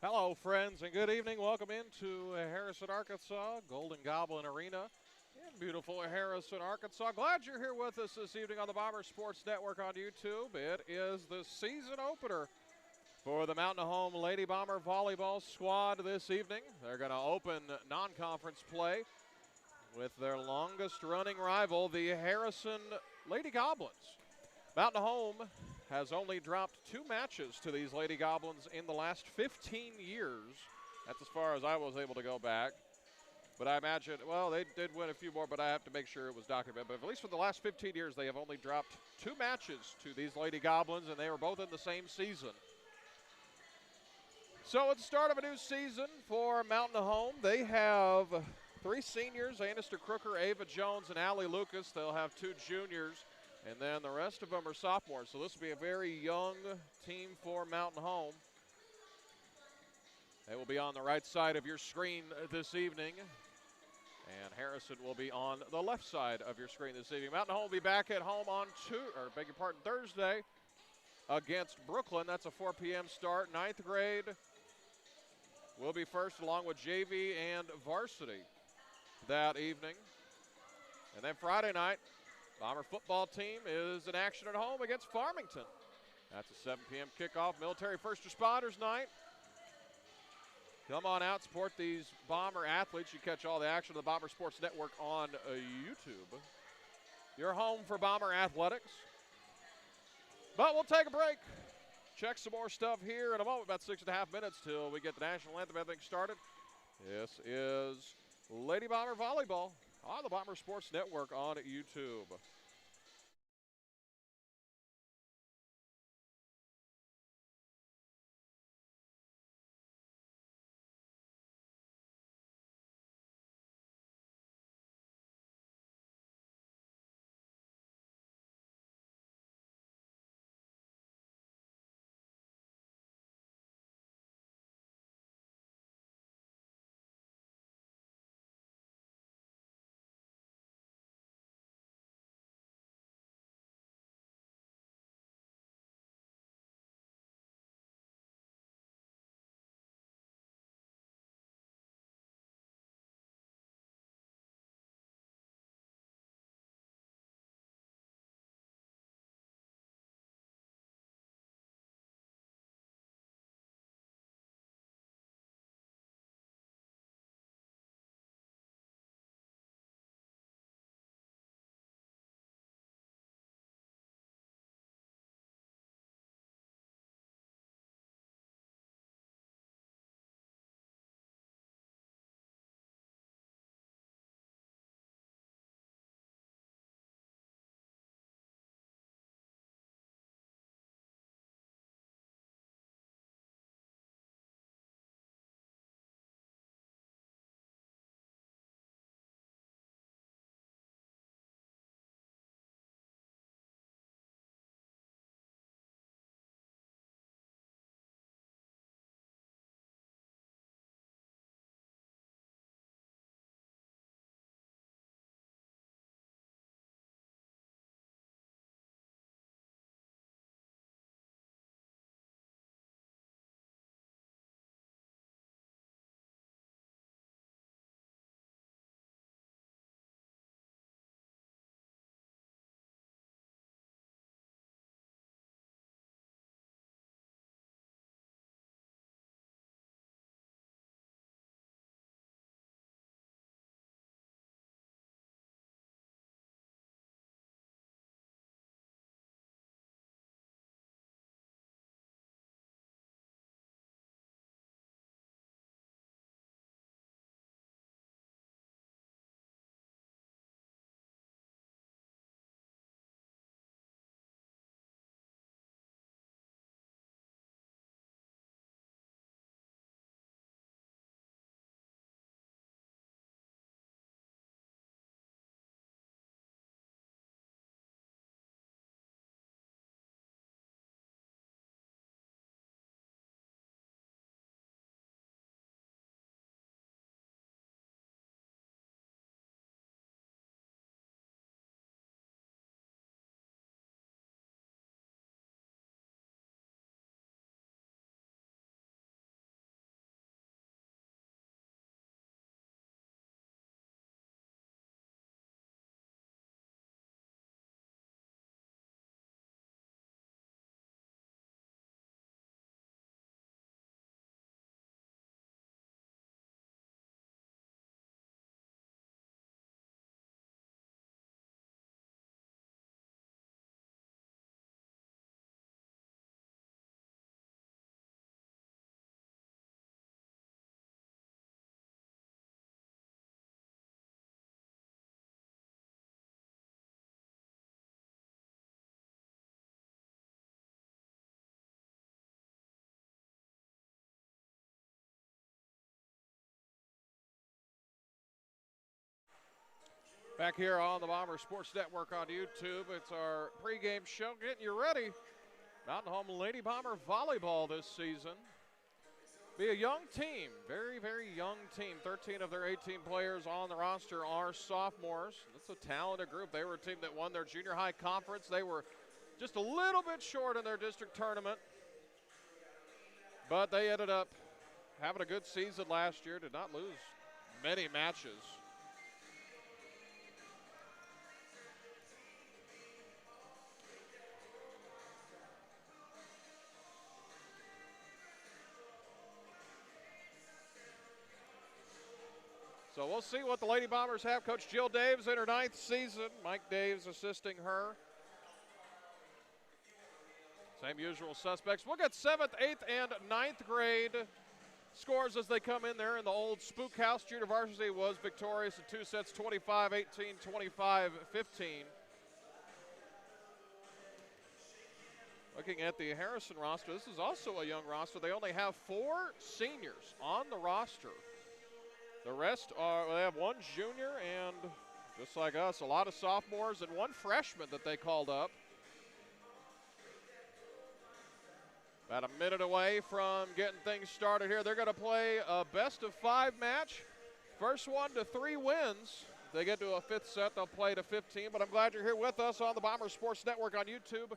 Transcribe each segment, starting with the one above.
Hello, friends, and good evening. Welcome into Harrison, Arkansas, Golden Goblin Arena in beautiful Harrison, Arkansas. Glad you're here with us this evening on the Bomber Sports Network on YouTube. It is the season opener for the Mountain Home Lady Bomber Volleyball squad this evening. They're going to open non-conference play with their longest running rival, the Harrison Lady Goblins. Mountain Home has only dropped 2 matches to these Lady Goblins in the last 15 years. That's as far as I was able to go back. But I imagine, well, they did win a few more, but I have to make sure it was documented. But at least for the last 15 years, they have only dropped 2 matches to these Lady Goblins, and they were both in the same season. So it's the start of a new season for Mountain Home. They have 3 seniors, Annister Crooker, Ava Jones, and Allie Lucas. They'll have 2 juniors. And then the rest of them are sophomores. So this will be a very young team for Mountain Home. They will be on the right side of your screen this evening. And Harrison will be on the left side of your screen this evening. Mountain Home will be back at home on Thursday against Brooklyn. That's a 4 p.m. start. 9th grade will be first along with JV and varsity that evening. And then Friday night, Bomber football team is in action at home against Farmington. That's a 7 p.m. kickoff. Military First Responders Night. Come on out, support these Bomber athletes. You catch all the action of the Bomber Sports Network on YouTube. Your home for Bomber athletics. But we'll take a break. Check some more stuff here in a moment, about 6.5 minutes till we get the national anthem, everything started. This is Lady Bomber Volleyball on the Bomber Sports Network on YouTube. Back here on the Bomber Sports Network on YouTube, it's our pregame show getting you ready. Mountain Home Lady Bomber Volleyball this season. Be a young team, very, very young team. 13 of their 18 players on the roster are sophomores. That's a talented group. They were a team that won their junior high conference. They were just a little bit short in their district tournament, but they ended up having a good season last year, did not lose many matches. So we'll see what the Lady Bombers have. Coach Jill Daves in her 9th season. Mike Daves assisting her. Same usual suspects. We'll get 7th, 8th, and 9th grade scores as they come in there. In the old Spook House, Junior Varsity was victorious in 2 sets, 25-18, 25-15. Looking at the Harrison roster, this is also a young roster. They only have 4 seniors on the roster. The rest they have 1 junior and, just like us, a lot of sophomores and 1 freshman that they called up. About a minute away from getting things started here. They're going to play a best-of-5 match. First 1 to 3 wins. If they get to a 5th set, they'll play to 15. But I'm glad you're here with us on the Bomber Sports Network on YouTube,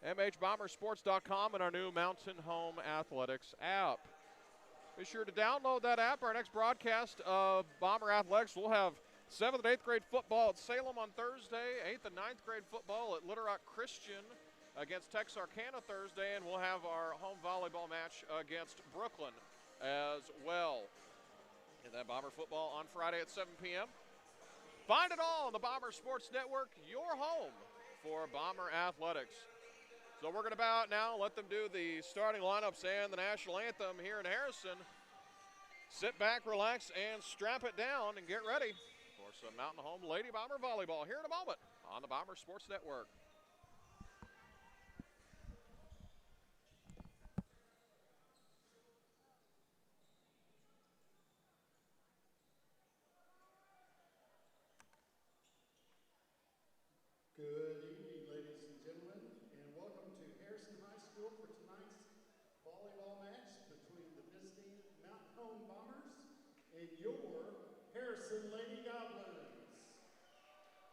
mhbombersports.com, and our new Mountain Home Athletics app. Be sure to download that app. Our next broadcast of Bomber Athletics, we'll have 7th and 8th grade football at Salem on Thursday, 8th and 9th grade football at Little Rock Christian against Texarkana Thursday, and we'll have our home volleyball match against Brooklyn as well. And that Bomber football on Friday at 7 p.m. Find it all on the Bomber Sports Network, your home for Bomber Athletics. So we're going to bow out now, let them do the starting lineups and the national anthem here in Harrison. Sit back, relax, and strap it down and get ready for some Mountain Home Lady Bomber Volleyball here in a moment on the Bomber Sports Network. Good evening, ladies and gentlemen, and welcome to Harrison High School for tonight's volleyball match between the visiting Mountain Home Bombers and your Harrison Lady Goblins.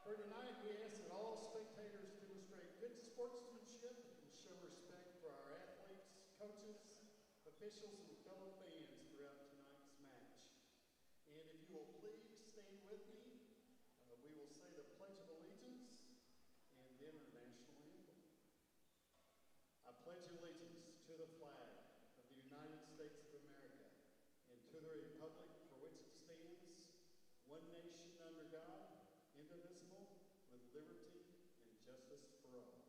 For tonight, we ask that all spectators demonstrate good sportsmanship and show respect for our athletes, coaches, officials, and fellow fans throughout tonight's match. And if you will please stand with me, we will say the Pledge of Allegiance and then our national anthem. I pledge allegiance to the flag of the United States of America and to the republic for which it stands, one nation under God, indivisible, with liberty and justice for all.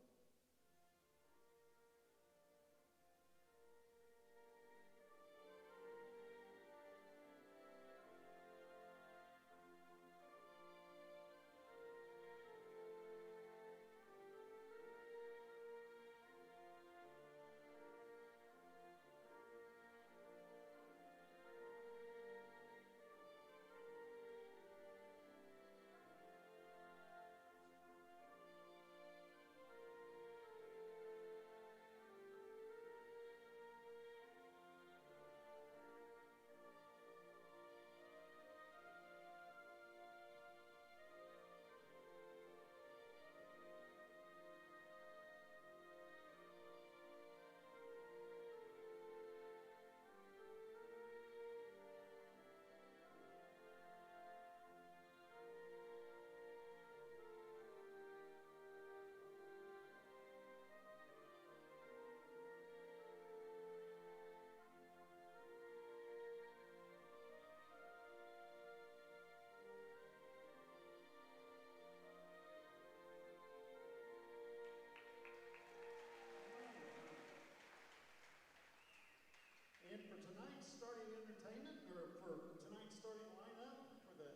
And for tonight's starting entertainment, or for tonight's starting lineup for the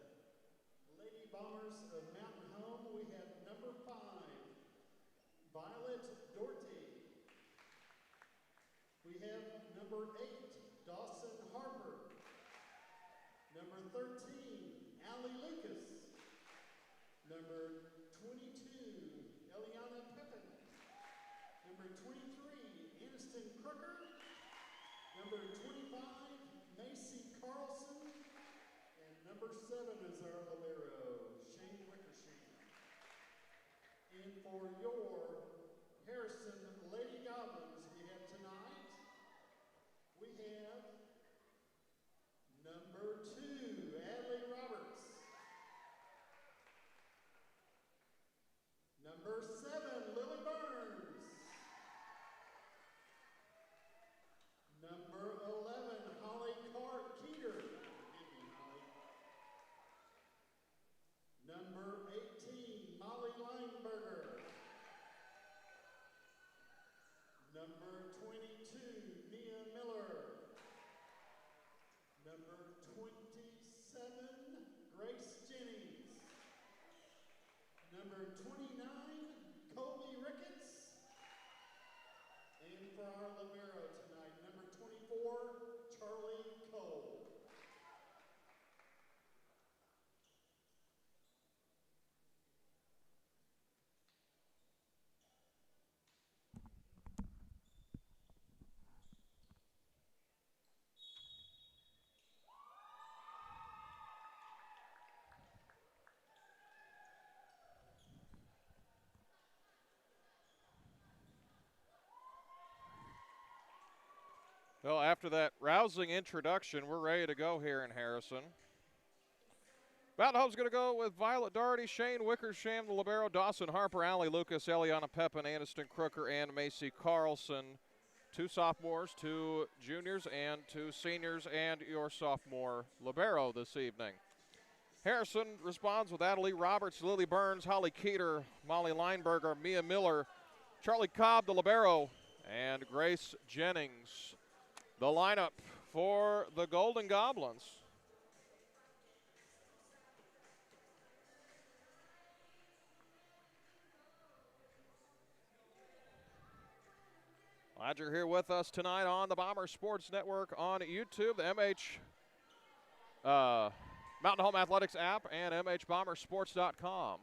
Lady Bombers of Mountain Home, we have number 5, Violet Doherty. We have number 8, Dawson Harper. Number 13, Allie Lucas. Number Number 22, Eliana Pepin. Number 23, Aniston Crooker. Number 25, Macy Carlson. And number 7 is our libero, Shane Wickersham. And for your Harrison Lady Goblins we have tonight, we have number 2, Adley Roberts. Number 7, Lily Burns. Number 11, Holly Keeter. Forgive me, Holly. Number 18, Molly Lineberger. Number 22, Mia Miller. Number 27, Grace Jennings. Number 29, Colby Ricketts. And for our libero tonight, number 24, Charlie Cole. Well, after that rousing introduction, we're ready to go here in Harrison. Mountain Home's going to go with Violet Doherty, Shane Wickersham, the libero, Dawson Harper, Allie Lucas, Eliana Pepin, Aniston Crooker, and Macy Carlson. 2 sophomores, 2 juniors, and 2 seniors, and your sophomore libero this evening. Harrison responds with Adelie Roberts, Lily Burns, Holly Keeter, Molly Lineberger, Mia Miller, Charlie Cobb, the libero, and Grace Jennings. The lineup for the Golden Goblins. Glad you're here with us tonight on the Bomber Sports Network on YouTube, the Mountain Home Athletics app, and MHBombersports.com.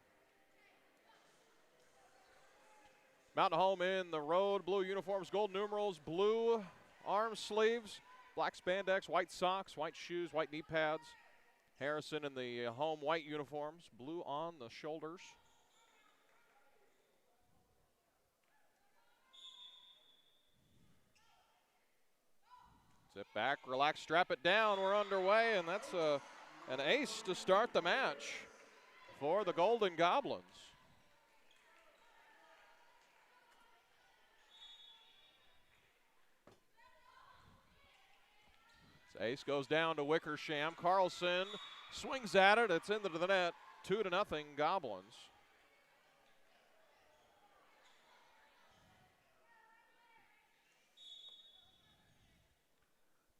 Mountain Home in the road blue uniforms, gold numerals, blue arm sleeves, black spandex, white socks, white shoes, white knee pads. Harrison in the home white uniforms, blue on the shoulders. Sit back, relax, strap it down. We're underway, and that's an ace to start the match for the Golden Goblins. Ace goes down to Wickersham. Carlson swings at it. It's into the net. 2-0 Goblins.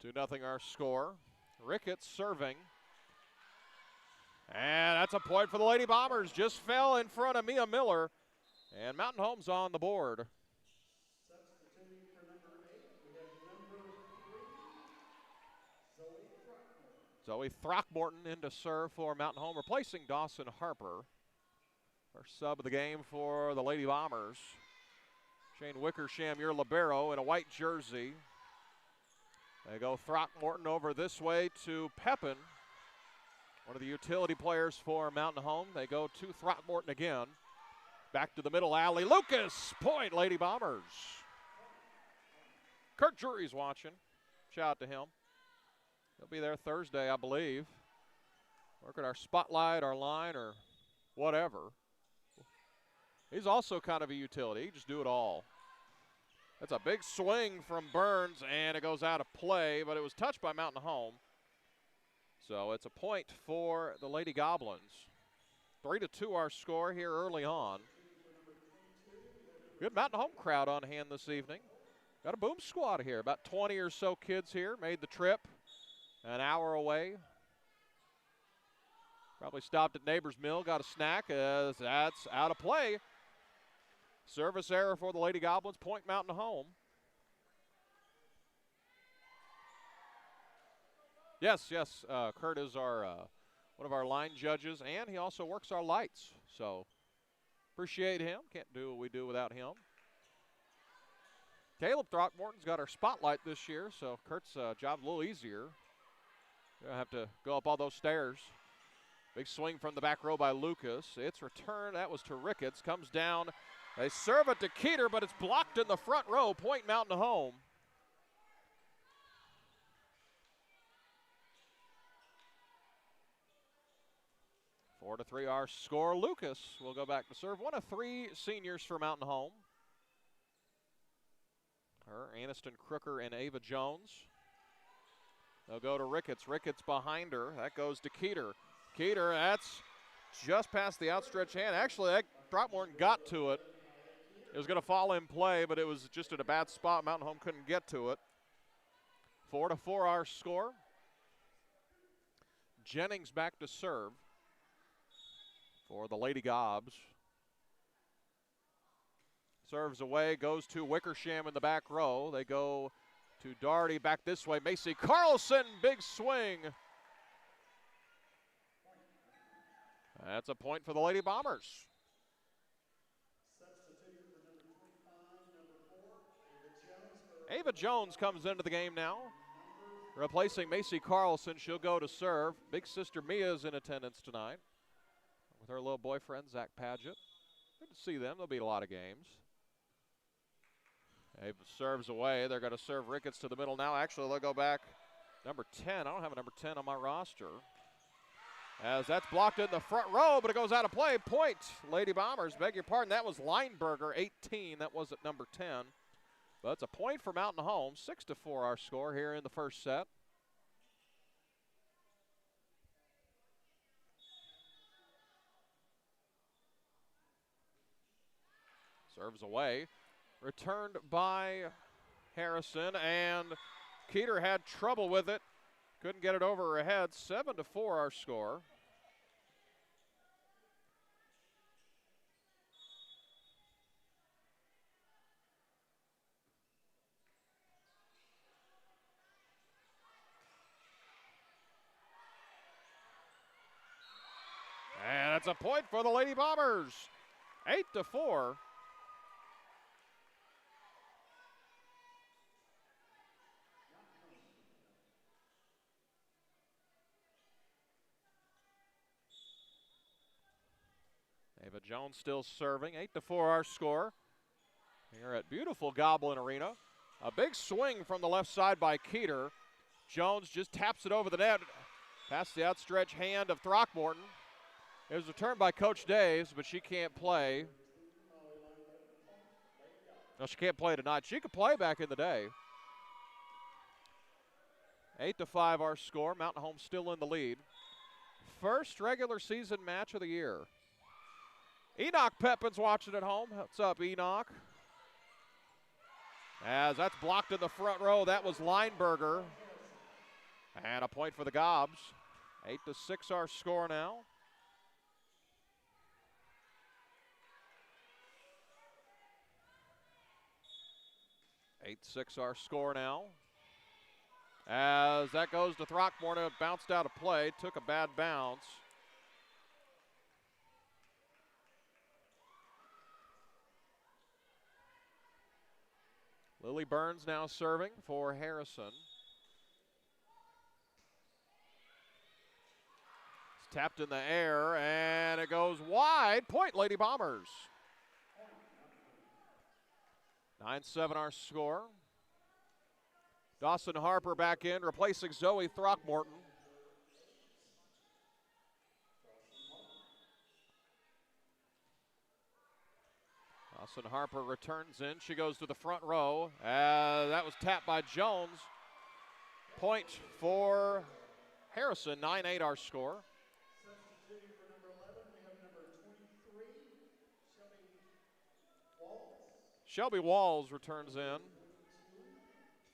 2-0 our score. Ricketts serving. And that's a point for the Lady Bombers. Just fell in front of Mia Miller. And Mountain Home's on the board. Substituting for number 8, we have number 3, Zoe Throckmorton. Zoe Throckmorton in to serve for Mountain Home, replacing Dawson Harper. Our sub of the game for the Lady Bombers. Shane Wickersham, your libero, in a white jersey. They go Throckmorton over this way to Pepin, one of the utility players for Mountain Home. They go to Throckmorton again. Back to the middle alley. Lucas, point, Lady Bombers. Kurt Drury's watching. Shout out to him. He'll be there Thursday, I believe. Work at our spotlight, our line, or whatever. He's also kind of a utility. He just do it all. That's a big swing from Burns, and it goes out of play, but it was touched by Mountain Home. So it's a point for the Lady Goblins. 3-2 our score here early on. Good Mountain Home crowd on hand this evening. Got a boom squad here. About 20 or so kids here. Made the trip an hour away. Probably stopped at Neighbor's Mill, got a snack as that's out of play. Service error for the Lady Goblins. Point Mountain Home. Yes. Kurt is our one of our line judges, and he also works our lights. So appreciate him. Can't do what we do without him. Caleb Throckmorton's got our spotlight this year, so Kurt's job a little easier. You'll have to go up all those stairs. Big swing from the back row by Lucas. It's returned. That was to Ricketts. Comes down. They serve it to Keeter, but it's blocked in the front row. Point Mountain home. Four to 3 our score. Lucas will go back to serve. One of 3 seniors for Mountain home. Her, Aniston Crooker, and Ava Jones. They'll go to Ricketts. Ricketts behind her. That goes to Keeter. Keeter, that's just past the outstretched hand. Actually, that Throckmorton got to it. It was going to fall in play, but it was just at a bad spot. Mountain home couldn't get to it. 4 to 4 our score. Jennings back to serve for the Lady Gobs. Serves away, goes to Wickersham in the back row. They go to Daugherty back this way. Macy Carlson, big swing. That's a point for the Lady Bombers. Substituting for number 25, number 4, Ava Jones comes into the game now, replacing Macy Carlson. She'll go to serve. Big sister Mia's in attendance tonight with her little boyfriend, Zach Padgett. Good to see them. There'll be a lot of games. Ava serves away. They're going to serve Ricketts to the middle now. Actually, they'll go back number 10. I don't have a number 10 on my roster. As that's blocked in the front row, but it goes out of play. Point, Lady Bombers. Beg your pardon. That was Lineberger, 18. That was at number 10. But it's a point for Mountain home. 6 to 4 our score here in the first set. Serves away. Returned by Harrison, and Keeter had trouble with it. Couldn't get it over her head. 7 to 4 our score. And it's a point for the Lady Bombers. 8 to 4. Ava Jones still serving. 8 to 4 our score here at beautiful Goblin Arena. A big swing from the left side by Keeter. Jones just taps it over the net past the outstretched hand of Throckmorton. It was returned by Coach Daves, but she can't play. No, she can't play tonight. She could play back in the day. 8 to 5 our score. Mountain home still in the lead. First regular season match of the year. Enoch Pepin's watching at home. What's up, Enoch? As that's blocked in the front row. That was Lineberger. And a point for the Gobs. 8 to 6 our score now. 8-6 our score now. As that goes to Throckmorton, it bounced out of play, took a bad bounce. Lily Burns now serving for Harrison. It's tapped in the air, and it goes wide. Point, Lady Bombers. 9-7 our score. Dawson Harper back in, replacing Zoe Throckmorton. Dawson Harper returns in. She goes to the front row. That was tapped by Jones. Point for Harrison. 9-8 our score. Substituting for number 11, we have number 23, Shelby Walls. Shelby Walls returns in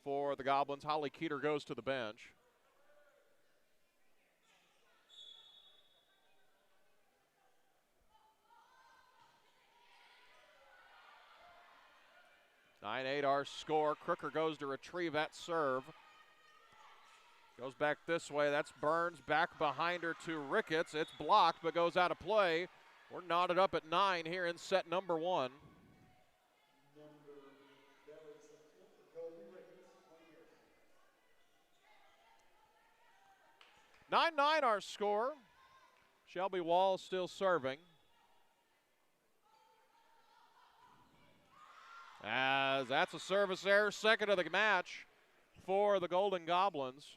for the Goblins. Holly Keeter goes to the bench. Nine-8 our score. Crooker goes to retrieve that serve. Goes back this way. That's Burns back behind her to Ricketts. It's blocked but goes out of play. We're knotted up at 9 here in set number 1. 9-9 our score. Shelby Wall still serving. As that's a service error, second of the match for the Golden Goblins.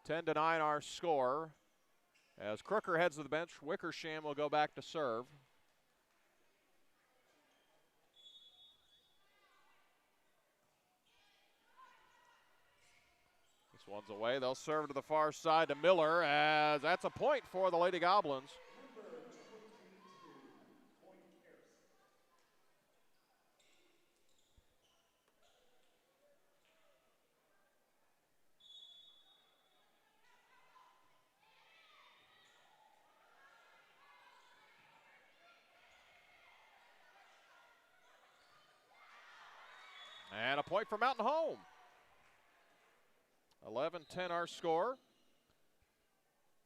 10-9 our score. As Crooker heads to the bench, Wickersham will go back to serve. This one's away. They'll serve to the far side to Miller, as that's a point for the Lady Goblins. And a point for Mountain Home. 11-10 our score.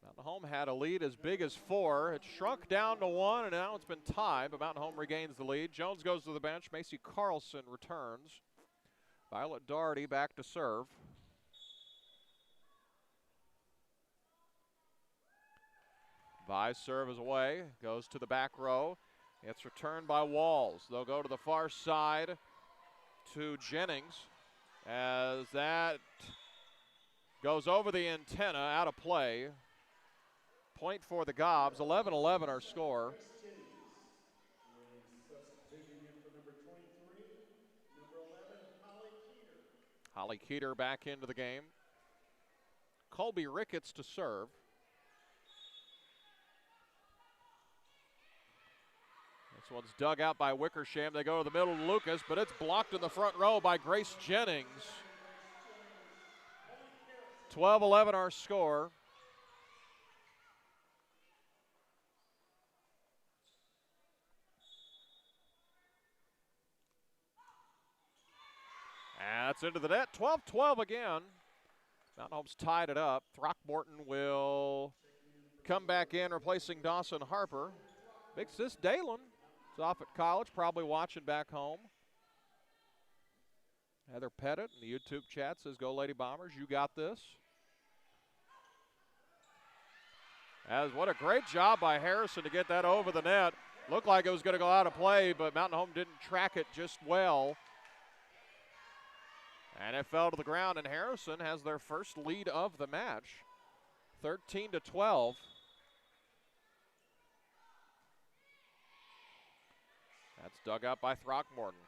Mountain Home had a lead as big as 4. It shrunk down to 1, and now it's been tied, but Mountain Home regains the lead. Jones goes to the bench. Macy Carlson returns. Violet Doherty back to serve. Vi's serve is away. Goes to the back row. It's returned by Walls. They'll go to the far side to Jennings, as that goes over the antenna, out of play. Point for the Gobs. 11-11 our score. Holly Keeter back into the game. Colby Ricketts to serve. This one's dug out by Wickersham. They go to the middle to Lucas, but it's blocked in the front row by Grace Jennings. 12-11 our score. And that's into the net. 12-12 again. Mountain Home's tied it up. Throckmorton will come back in, replacing Dawson Harper. Big Sis Dalen is off at college, probably watching back home. Heather Pettit in the YouTube chat says, "Go Lady Bombers, you got this." As what a great job by Harrison to get that over the net. Looked like it was going to go out of play, but Mountain Home didn't track it just well. And it fell to the ground, and Harrison has their first lead of the match, 13-12. That's dug out by Throckmorton.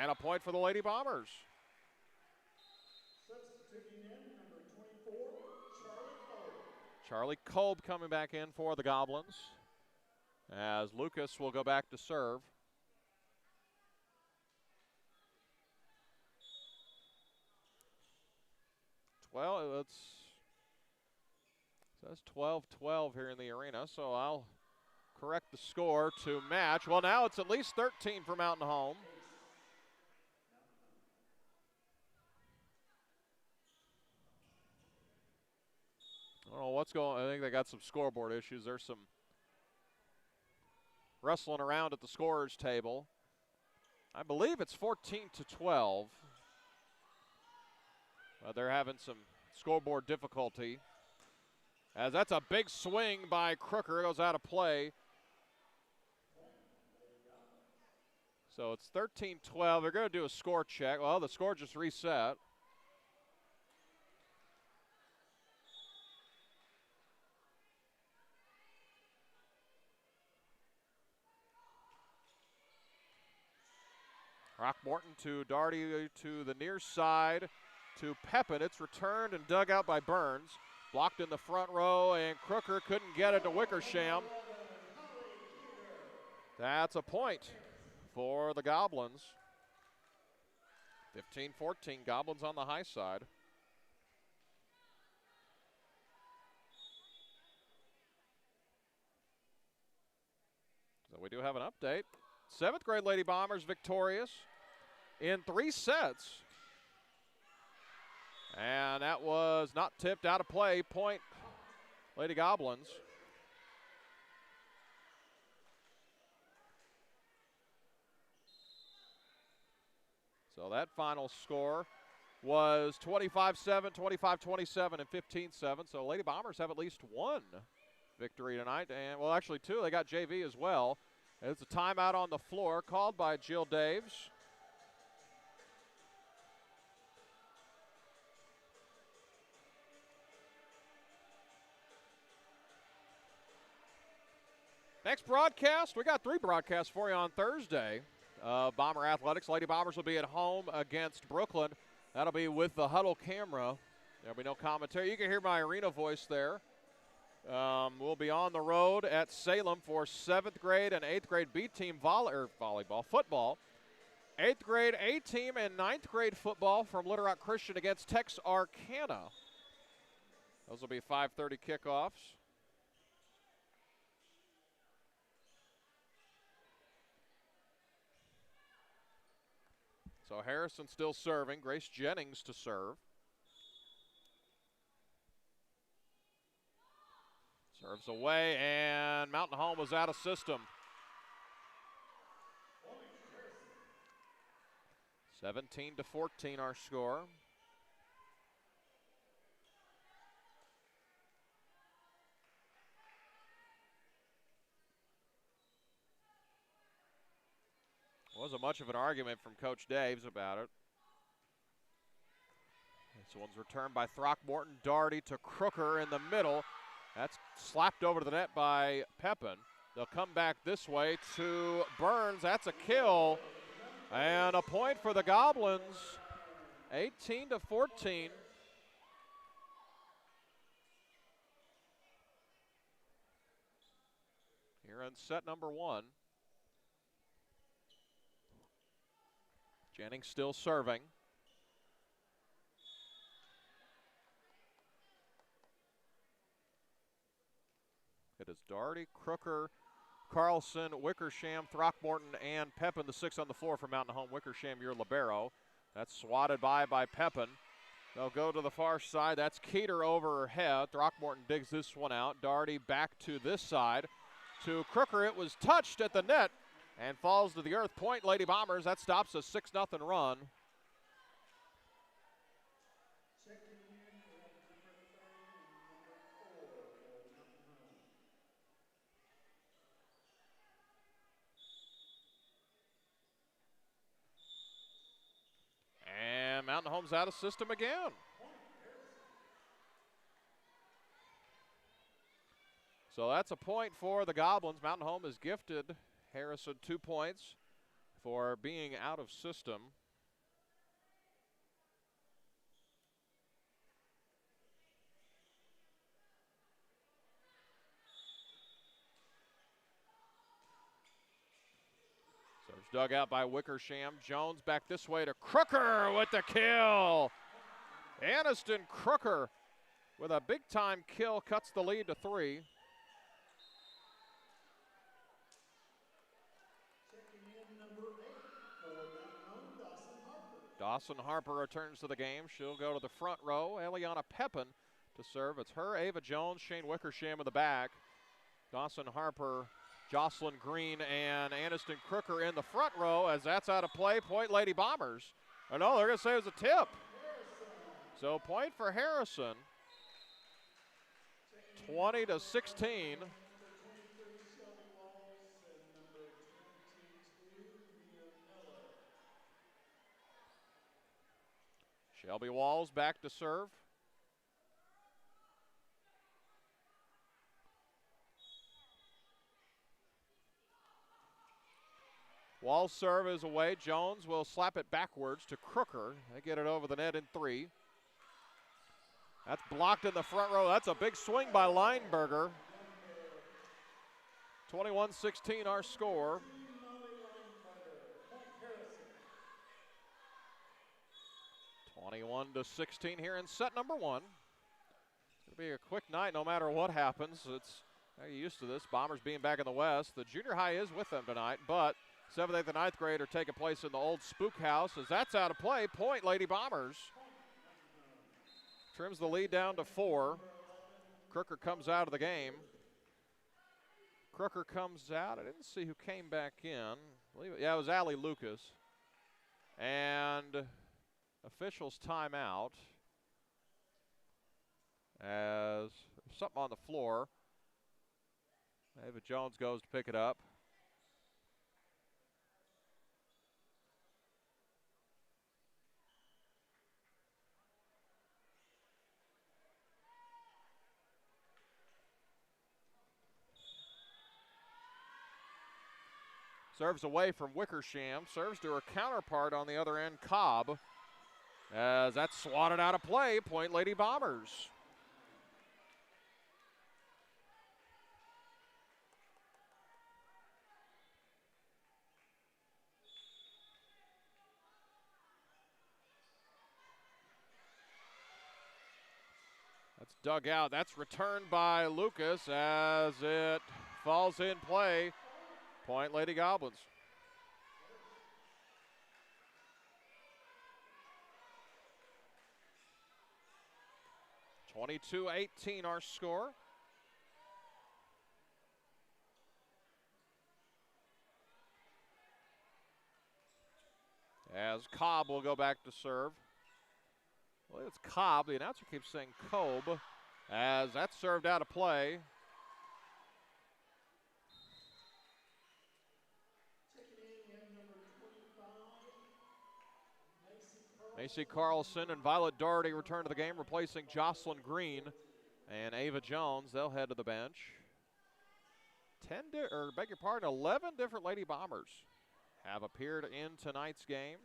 And a point for the Lady Bombers. Substituting in number 24, Charlie Kolb coming back in for the Goblins, as Lucas will go back to serve. Well, it says 12-12 here in the arena, so I'll correct the score to match. Well, now it's at least 13 for Mountain Home. I don't know what's going on. I think they got some scoreboard issues. There's some wrestling around at the scorer's table. I believe it's 14-12. They're having some scoreboard difficulty, as that's a big swing by Crooker. It goes out of play. So it's 13-12. They're going to do a score check. Well, the score just reset. Throckmorton to Darty to the near side to Pepin. It's returned and dug out by Burns. Blocked in the front row, and Crooker couldn't get it to Wickersham. That's a point for the Goblins. 15-14, Goblins on the high side. So we do have an update. 7th grade Lady Bombers victorious in 3 sets. And that was not tipped, out of play. Point, Lady Goblins. So that final score was 25-7, 25-27, and 15-7. So Lady Bombers have at least one victory tonight. And, well, actually 2. They got JV as well. It's a timeout on the floor called by Jill Daves. Next broadcast, we got 3 broadcasts for you on Thursday. Bomber Athletics. Lady Bombers will be at home against Brooklyn. That'll be with the Huddle camera. There'll be no commentary. You can hear my arena voice there. We'll be on the road at Salem for 7th grade and 8th grade B team football. 8th grade A team and 9th grade football from Little Rock Christian against Texarkana. Those will be 5:30 kickoffs. So Harrison still serving. Grace Jennings to serve. Serves away, and Mountain Home was out of system. 17-14 our score. Wasn't much of an argument from Coach Daves about it. This one's returned by Throckmorton. Daugherty to Crooker in the middle. That's slapped over to the net by Pepin. They'll come back this way to Burns. That's a kill. And a point for the Goblins. 18-14. Here in set number 1. Jennings still serving. It is Daugherty, Crooker, Carlson, Wickersham, Throckmorton, and Pepin, the 6 on the floor for Mountain Home. Wickersham, your libero. That's swatted by Pepin. They'll go to the far side. That's Keeter over her head. Throckmorton digs this one out. Daugherty back to this side. To Crooker, it was touched at the net and falls to the earth. Point, Lady Bombers. That stops a 6-0 run. And Mountain Home's out of system again. So that's a point for the Goblins. Mountain Home has gifted Harrison 2 points for being out of system. Serves dug out by Wickersham. Jones back this way to Crooker with the kill. Aniston Crooker with a big-time kill cuts the lead to 3. Dawson Harper returns to the game. She'll go to the front row. Eliana Pepin to serve. It's her, Ava Jones, Shane Wickersham in the back. Dawson Harper, Jocelyn Green, and Aniston Crooker in the front row as that's out of play. Point, Lady Bombers. Oh, no, they're going to say it was a tip. So point for Harrison. 20-16. Shelby Walls back to serve. Walls' serve is away. Jones will slap it backwards to Crooker. They get it over the net in 3. That's blocked in the front row. That's a big swing by Lineberger. 21-16 our score. 21-16 here in set number 1. It's going to be a quick night no matter what happens. They're used to this. Bombers being back in the West. The junior high is with them tonight, but 7th, 8th, and 9th grade are taking place in the old Spook House. As that's out of play, point Lady Bombers. Trims the lead down to 4. Crooker comes out of the game. Crooker comes out. I didn't see who came back in. Yeah, it was Allie Lucas. And officials timeout as there's something on the floor. Ava Jones goes to pick it up. Serves away from Wickersham. Serves to her counterpart on the other end, Cobb. As that's swatted out of play, point Lady Bombers. That's dug out. That's returned by Lucas as it falls in play. Point Lady Goblins. (22-18) our score. As Cobb will go back to serve. Well, it's Cobb. The announcer keeps saying Cobb as that's served out of play. Macy Carlson and Violet Doherty return to the game, replacing Jocelyn Green and Ava Jones. They'll head to the bench. 11 different Lady Bombers have appeared in tonight's game.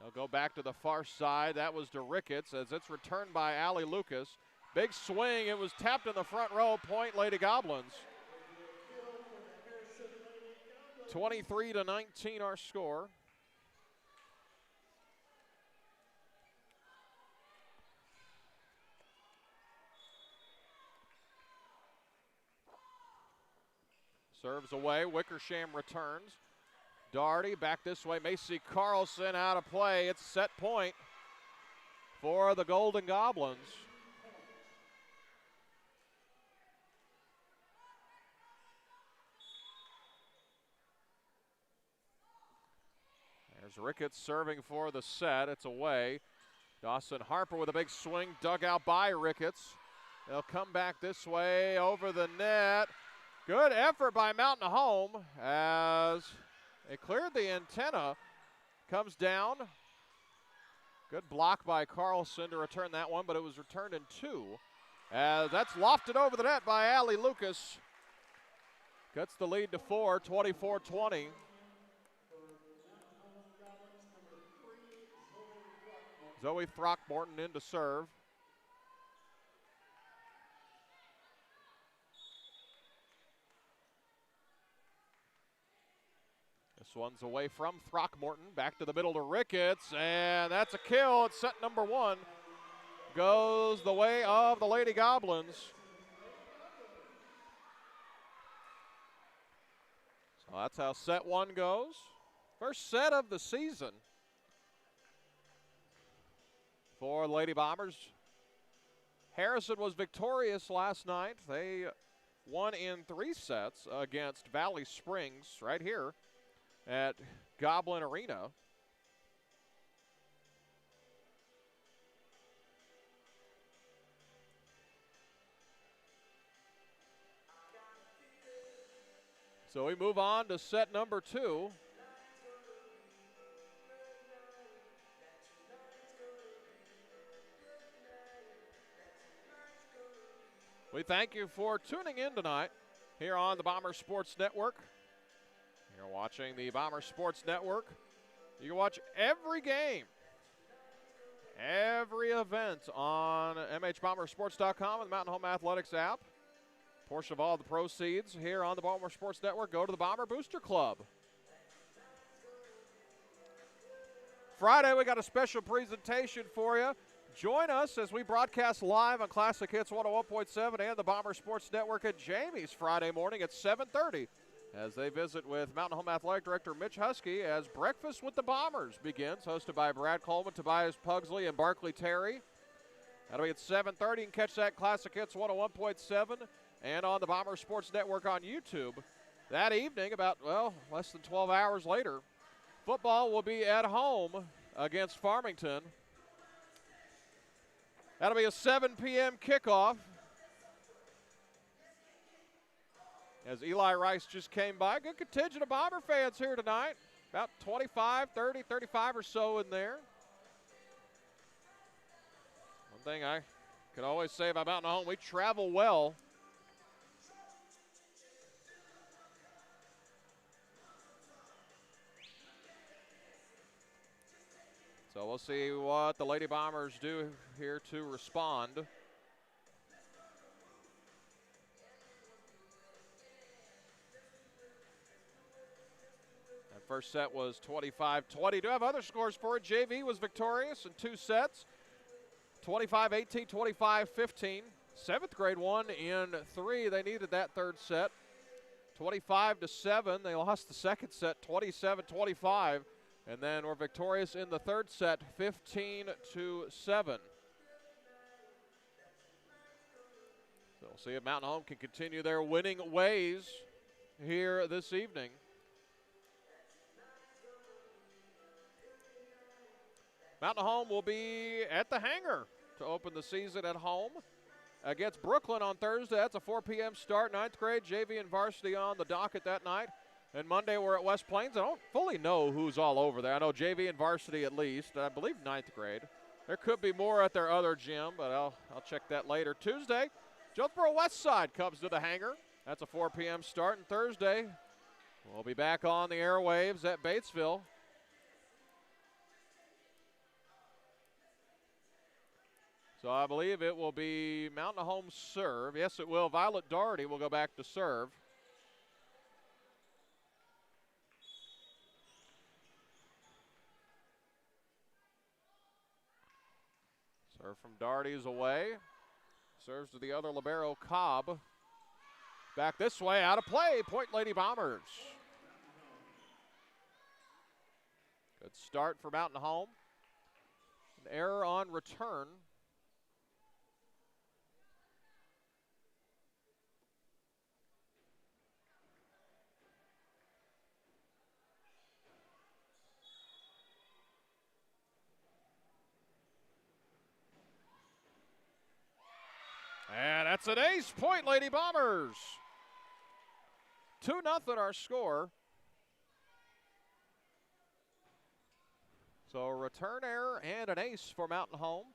They'll go back to the far side. That was to Ricketts as it's returned by Allie Lucas. Big swing. It was tapped in the front row. Point Lady Goblins. 23-19 our score. Serves away. Wickersham returns. Doherty back this way. Macy Carlson out of play. It's set point for the Golden Goblins. There's Ricketts serving for the set. It's away. Dawson Harper with a big swing, dug out by Ricketts. They'll come back this way over the net. Good effort by Mountain Home as it cleared the antenna. Comes down. Good block by Carlson to return that one, but it was returned in 2. As that's lofted over the net by Allie Lucas. Cuts the lead to 4, 24-20. Zoe Throckmorton in to serve. This one's away from Throckmorton. Back to the middle to Ricketts, and that's a kill. It's set number 1. Goes the way of the Lady Goblins. So that's how set 1 goes. First set of the season for Lady Bombers. Harrison was victorious last night. They won in 3 sets against Valley Springs right here at Goblin Arena. So we move on to set number 2. We thank you for tuning in tonight here on the Bomber Sports Network. You're watching the Bomber Sports Network. You can watch every game, every event on MHBombersports.com and the Mountain Home Athletics app. Portion of all the proceeds here on the Bomber Sports Network go to the Bomber Booster Club. Friday, we got a special presentation for you. Join us as we broadcast live on Classic Hits 101.7 and the Bomber Sports Network at Jamie's Friday morning at 7:30. as they visit with Mountain Home Athletic Director Mitch Husky as Breakfast with the Bombers begins, hosted by Brad Coleman, Tobias Pugsley, and Barkley Terry. That'll be at 7:30. You can catch that Classic Hits 101.7 and on the Bomber Sports Network on YouTube. That evening, about, less than 12 hours later, football will be at home against Farmington. That'll be a 7 p.m. kickoff. As Eli Rice just came by. Good contingent of Bomber fans here tonight. About 25, 30, 35 or so in there. One thing I can always say about Mountain Home, we travel well. So we'll see what the Lady Bombers do here to respond. That first set was 25-20. Do have other scores for it. JV was victorious in 2 sets. 25-18, 25-15. 7th grade won in 3. They needed that 3rd set. 25-7. They lost the 2nd set, 27-25. And then were victorious in the 3rd set, 15-7. So we'll see if Mountain Home can continue their winning ways here this evening. Mountain Home will be at the Hangar to open the season at home against Brooklyn on Thursday. That's a 4 p.m. start. 9th grade, JV and varsity on the docket that night. And Monday we're at West Plains. I don't fully know who's all over there. I know JV and varsity at least. I believe 9th grade. There could be more at their other gym, but I'll check that later. Tuesday, Jonesboro West Side comes to the Hangar. That's a 4 p.m. start. And Thursday, we'll be back on the airwaves at Batesville. So I believe it will be Mountain Home serve. Yes, it will. Violet Doherty will go back to serve. Serve from Doherty's away. Serves to the other libero, Cobb. Back this way, out of play. Point Lady Bombers. Good start for Mountain Home. An error on return. And that's an ace. Point Lady Bombers. 2-0 our score. So a return error and an ace for Mountain Home.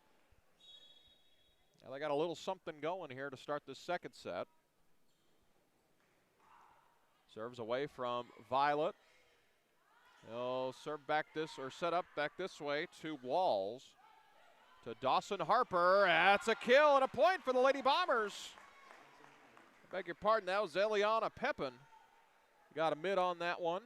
Now they got a little something going here to start this 2nd set. Serves away from Violet. They'll serve back this, or set up back this way to Walls. To Dawson Harper. That's a kill and a point for the Lady Bombers. I beg your pardon, that was Eliana Pepin. Got a mid on that one.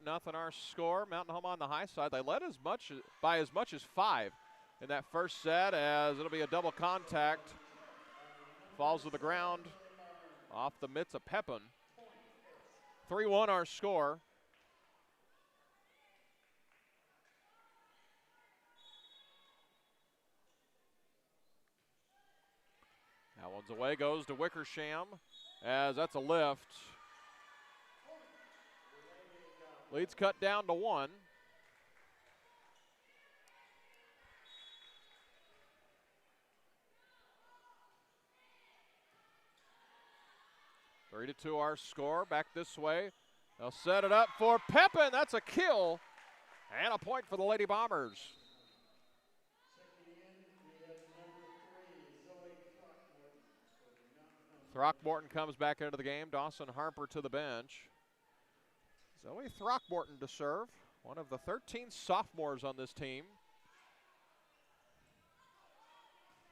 Nothing our score. Mountain Home on the high side. They led by as much as 5 in that first set, as it'll be a double contact. Falls to the ground off the mitts of Pepin. 3-1 our score. That one's away, goes to Wickersham, as that's a lift. Lead's cut down to 1. Three to 2 our score. Back this way. They'll set it up for Pepin. That's a kill. And a point for the Lady Bombers. Throckmorton comes back into the game. Dawson Harper to the bench. Zoe Throckmorton to serve. One of the 13 sophomores on this team.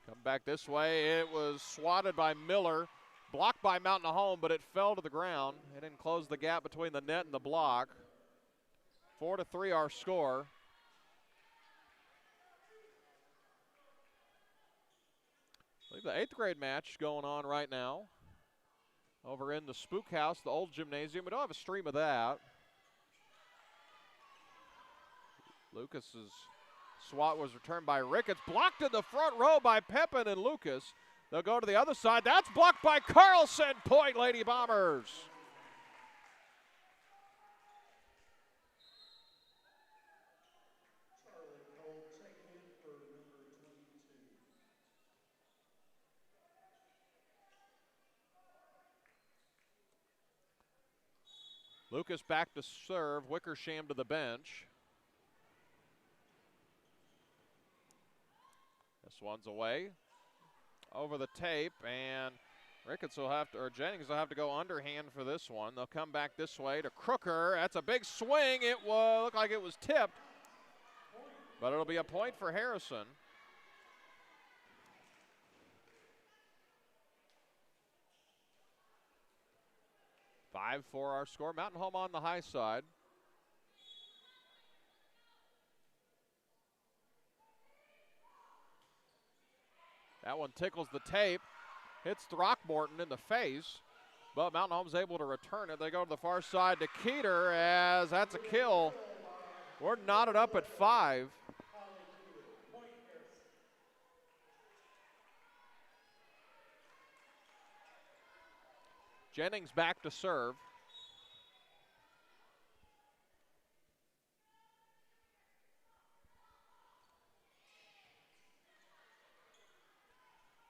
Come back this way. It was swatted by Miller. Blocked by Mountain Home, but it fell to the ground. It didn't close the gap between the net and the block. 4 to 3 our score. believe the 8th grade match going on right now over in the Spook House, the old gymnasium. We don't have a stream of that. Lucas's swat was returned by Ricketts, blocked in the front row by Pepin and Lucas. They'll go to the other side. That's blocked by Carlson. Point, Lady Bombers. Lucas back to serve. Wickersham to the bench. This one's away. Over the tape, and Ricketts will have to, or Jennings will have to go underhand for this one. They'll come back this way to Crooker. That's a big swing. It will look like it was tipped, but it'll be a point for Harrison. Five for our score. Mountain Home on the high side. That one tickles the tape, hits Throckmorton in the face, but Mountain Home's able to return it. They go to the far side to Keeter, as that's a kill. We're knotted up at 5. Jennings back to serve.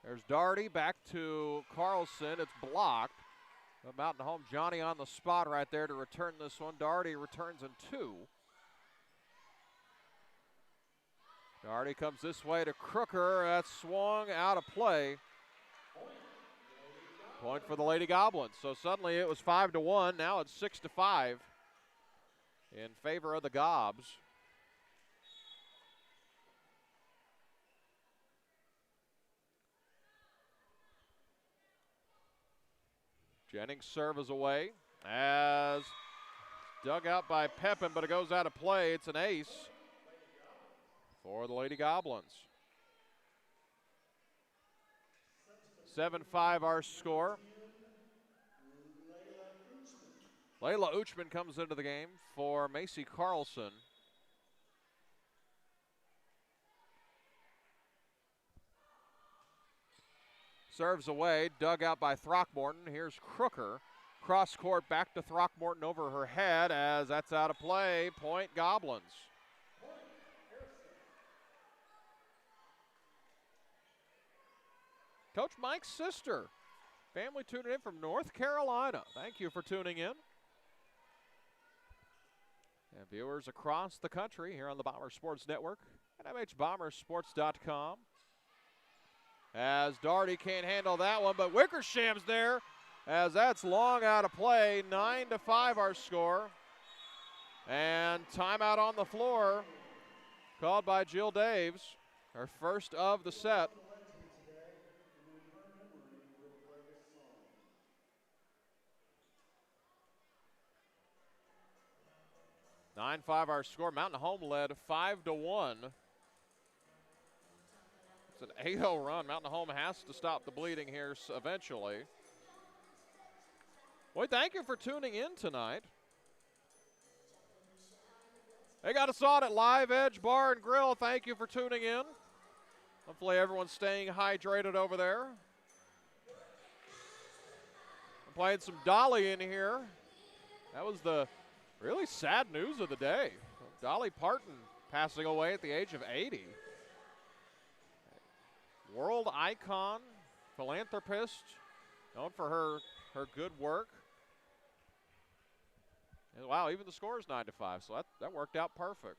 There's Daugherty back to Carlson. It's blocked. But Mountain Home, Johnny on the spot right there to return this one. Daugherty returns in 2. Daugherty comes this way to Crooker. That's swung out of play. Point for the Lady Goblins. So suddenly it was 5-1. Now it's 6-5 in favor of the Gobs. Jennings' serve is away, as dug out by Pepin, but it goes out of play. It's an ace for the Lady Goblins. 7-5 our score. Layla Uchman comes into the game for Macy Carlson. Serves away, dug out by Throckmorton. Here's Crooker. Cross court back to Throckmorton over her head, as that's out of play. Point Goblins. Coach Mike's sister. Family tuning in from North Carolina. Thank you for tuning in. And viewers across the country here on the Bomber Sports Network at MHBombersports.com. As Daugherty can't handle that one, but Wickersham's there, as that's long out of play. 9-5 our score. And timeout on the floor called by Jill Daves, her first of the set. Nine 5 our score. Mountain Home led 5-1. It's an 8-0 run. Mountain Home has to stop the bleeding here eventually. Boy, thank you for tuning in tonight. They got us on at Live Edge Bar and Grill. Thank you for tuning in. Hopefully everyone's staying hydrated over there. I'm playing some Dolly in here. That was the really sad news of the day. Dolly Parton passing away at the age of 80. World icon, philanthropist, known for her good work. And wow, even the score is 9-5, so that worked out perfect.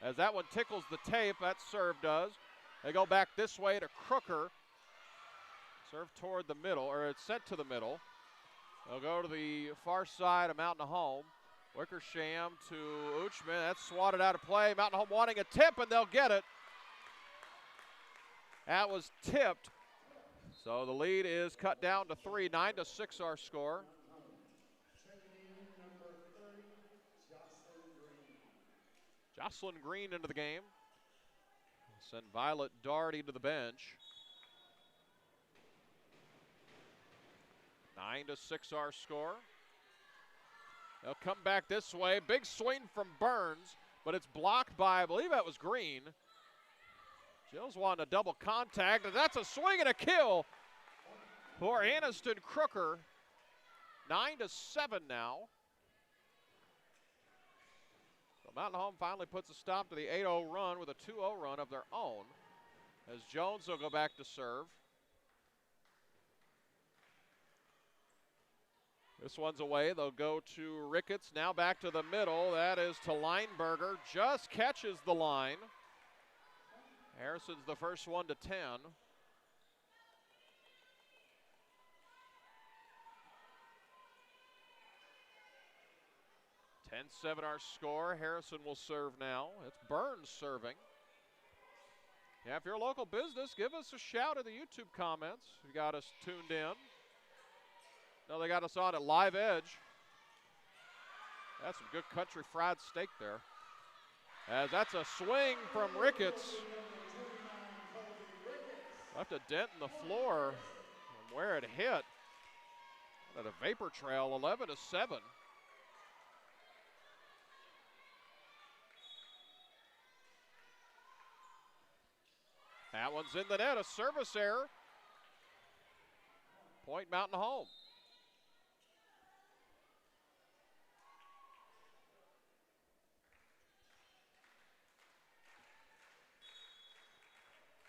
As that one tickles the tape, that serve does. They go back this way to Crooker. Serve toward the middle, or it's sent to the middle. They'll go to the far side of Mountain Home. Wickersham to Uchman. That's swatted out of play. Mountain Home wanting a tip, and they'll get it. That was tipped. So the lead is cut down to 3. 9-6 our score. Jocelyn Green into the game. Send Violet Daugherty to the bench. 9-6 our score. They'll come back this way. Big swing from Burns, but it's blocked by, I believe that was Green. Jill's wanting a double contact, and that's a swing and a kill for Aniston Crooker. 9-7 now. So Mountain Home finally puts a stop to the 8-0 run with a 2-0 run of their own, as Jones will go back to serve. This one's away. They'll go to Ricketts. Now back to the middle. That is to Lineberger. Just catches the line. Harrison's the first one to 10. 10-7 our score. Harrison will serve now. It's Burns serving. Yeah, if you're a local business, give us a shout in the YouTube comments. You got us tuned in. No, they got us on at Live Edge. That's some good country fried steak there. As that's a swing from Ricketts. Left a dent in the floor from where it hit. At a vapor trail, 11-7. That one's in the net, a service error. Point Mountain Home.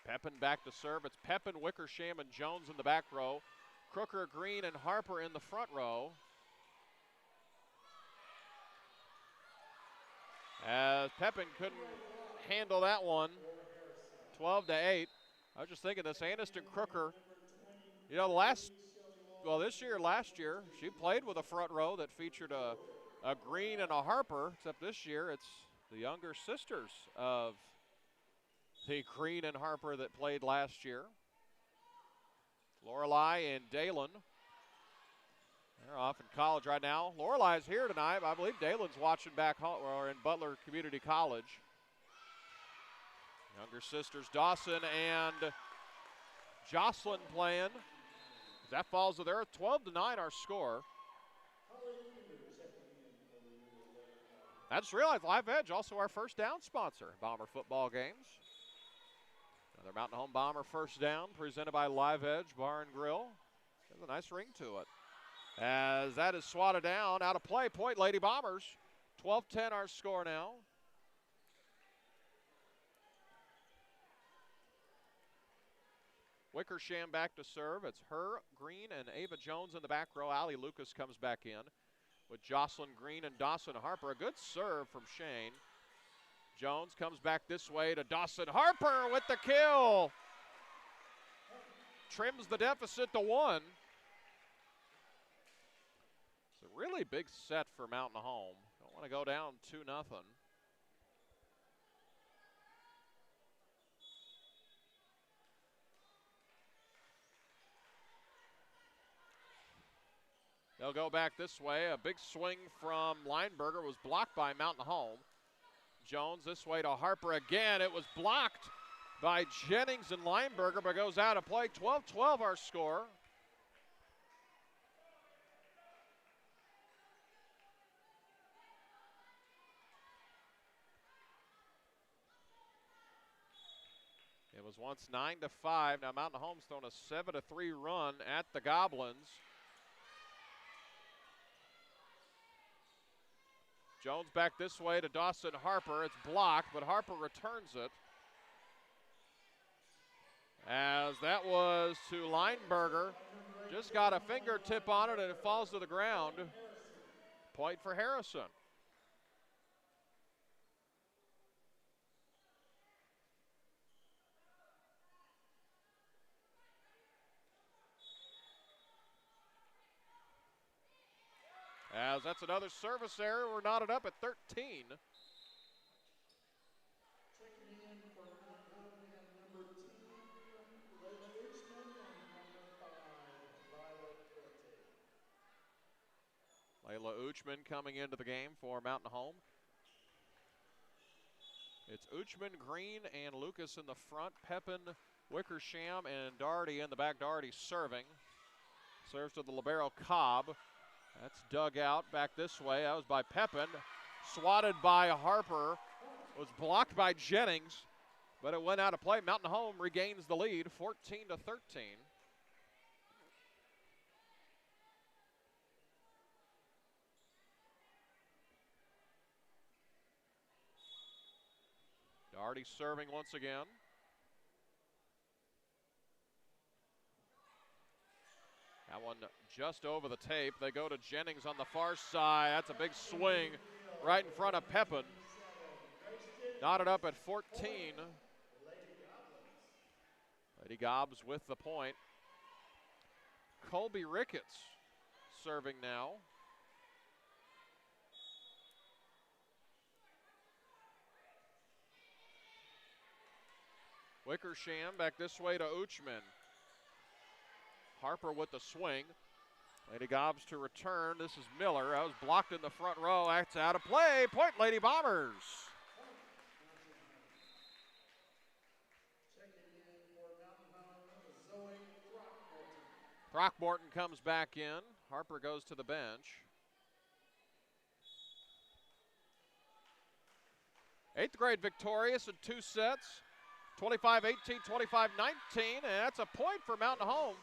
Pepin back to serve. It's Pepin, Wickersham, and Jones in the back row. Crooker, Green, and Harper in the front row. As Pepin couldn't handle that one. 12-8. I was just thinking this Aniston Crooker, you know, last year, she played with a front row that featured a Green and a Harper, except this year it's the younger sisters of the Green and Harper that played last year. Lorelei and Dalen. They're off in college right now. Lorelei's here tonight. I believe Dalen's watching back home or in Butler Community College. Younger sisters Dawson and Jocelyn playing. That falls to there. 12-9 our score. I just realized Live Edge, also our first down sponsor, Bomber football games. Another Mountain Home Bomber first down presented by Live Edge Bar and Grill. There's a nice ring to it. As that is swatted down, out of play, point Lady Bombers. 12-10 our score now. Wickersham back to serve. It's her, Green, and Ava Jones in the back row. Allie Lucas comes back in with Jocelyn Green and Dawson Harper. A good serve from Shane. Jones comes back this way to Dawson Harper with the kill. Trims the deficit to 1. It's a really big set for Mountain Home. Don't want to go down 2-0. They'll go back this way. A big swing from Lineberger was blocked by Mountain Home. Jones this way to Harper again. It was blocked by Jennings and Lineberger, but goes out of play. 12-12 our score. It was once 9-5. Now Mountain Home's thrown a 7-3 run at the Goblins. Jones back this way to Dawson Harper. It's blocked, but Harper returns it. As that was to Lineberger. Just got a fingertip on it and it falls to the ground. Point for Harrison. As that's another service error. We're knotted up at 13. Checking in for number 10, Layla Uchman, and number 5, Violet Forte. Layla Uchman coming into the game for Mountain Home. It's Uchman, Green, and Lucas in the front. Pepin, Wickersham, and Doherty in the back. Doherty serving. Serves to the libero Cobb. That's dug out back this way. That was by Pepin. Swatted by Harper. Was blocked by Jennings, but it went out of play. Mountain Home regains the lead, 14-13. Doherty serving once again. That one just over the tape. They go to Jennings on the far side. That's a big swing right in front of Pepin. Knotted up at 14. Lady Gobs with the point. Colby Ricketts serving now. Wickersham back this way to Uchman. Harper with the swing. Lady Gobs to return. This is Miller. That was blocked in the front row. That's out of play. Point Lady Bombers. Throckmorton comes back in. Harper goes to the bench. 8th grade victorious in 2 sets. 25-18, 25-19, and that's a point for Mountain Home.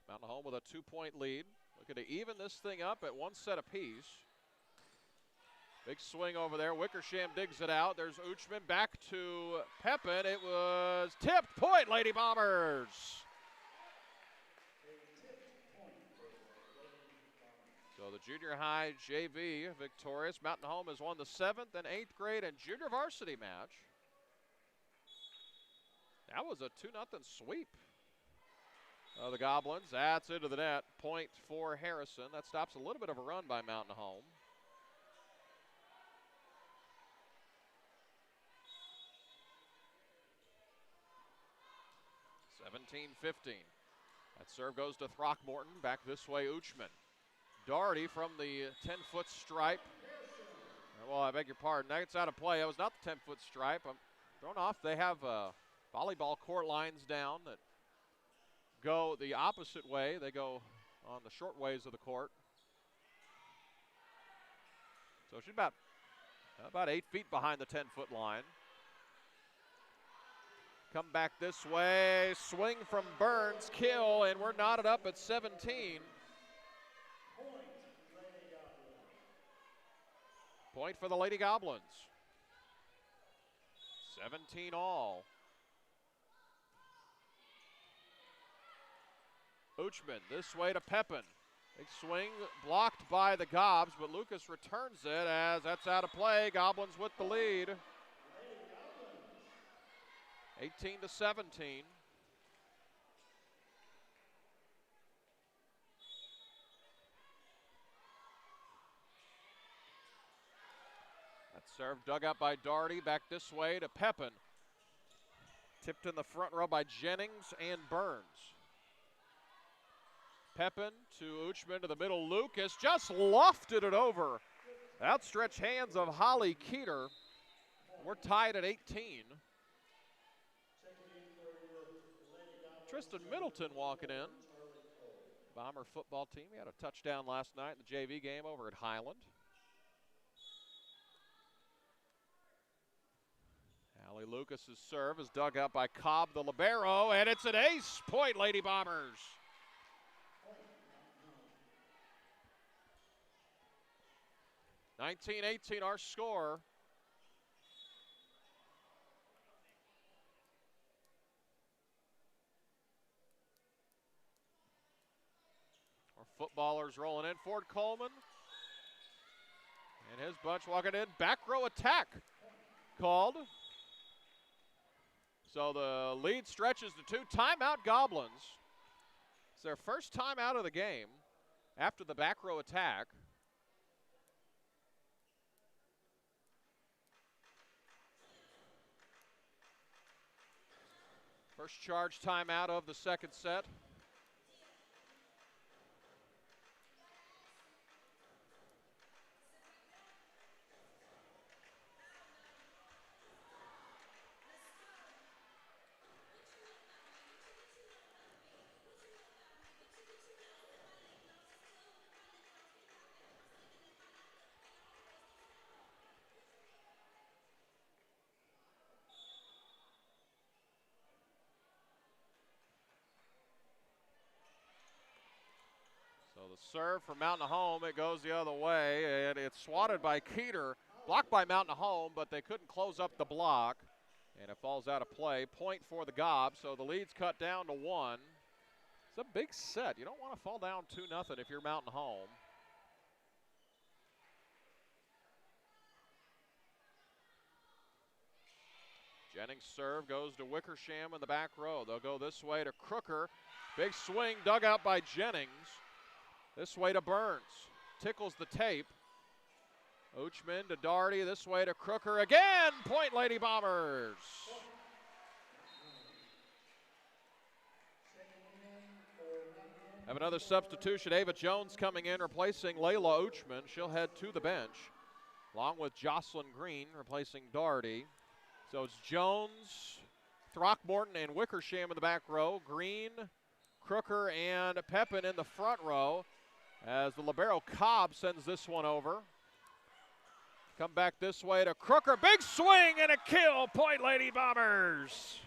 Mountain Home with a 2-point lead. Looking to even this thing up at 1 set apiece. Big swing over there. Wickersham digs it out. There's Uchman back to Pepin. It was tipped. Point, Lady Bombers. So the junior high JV victorious. Mountain Home has won the 7th and 8th grade and junior varsity match. That was a 2-0 sweep. The Goblins. That's into the net. Point for Harrison. That stops a little bit of a run by Mountain Home. (17-15). That serve goes to Throckmorton. Back this way, Uchman. Doherty from the 10-foot stripe. Well, I beg your pardon. That's out of play. That was not the 10-foot stripe. I'm thrown off. They have volleyball court lines down that go the opposite way. They go on the short ways of the court. So she's about 8 feet behind the 10-foot line. Come back this way, swing from Burns, kill, and we're knotted up at 17. Point for the Lady Goblins. 17 all. Uchman this way to Pepin. Big swing blocked by the Gobs, but Lucas returns it as that's out of play. Goblins with the lead. 18-17. That serve dug out by Doherty. Back this way to Pepin. Tipped in the front row by Jennings and Burns. Pepin to Uchman to the middle. Lucas just lofted it over. Outstretched hands of Holly Keeter. We're tied at 18. Tristan Middleton walking in. Bomber football team. He had a touchdown last night in the JV game over at Highland. Allie Lucas's serve is dug out by Cobb, the libero, and it's an ace. Point, Lady Bombers. (19-18) our score. Our footballers rolling in. Ford Coleman and his bunch walking in. Back row attack called. So the lead stretches to 2. Timeout Goblins. It's their first time out of the game after the back row attack. First charge timeout of the second set. So the serve for Mountain Home, it goes the other way, and it's swatted by Keeter. Blocked by Mountain Home, but they couldn't close up the block, and it falls out of play. Point for the Gob, so the lead's cut down to 1. It's a big set. You don't want to fall down 2-0 if you're Mountain Home. Jennings' serve goes to Wickersham in the back row. They'll go this way to Crooker. Big swing dug out by Jennings. This way to Burns. Tickles the tape. Uchman to Daugherty. This way to Crooker again. Point, Lady Bombers. Have another substitution. Ava Jones coming in, replacing Layla Uchman. She'll head to the bench, along with Jocelyn Green, replacing Daugherty. So it's Jones, Throckmorton, and Wickersham in the back row. Green, Crooker, and Pepin in the front row as the libero Cobb sends this one over. Come back this way to Crooker. Big swing and a kill. Point, Lady Bombers.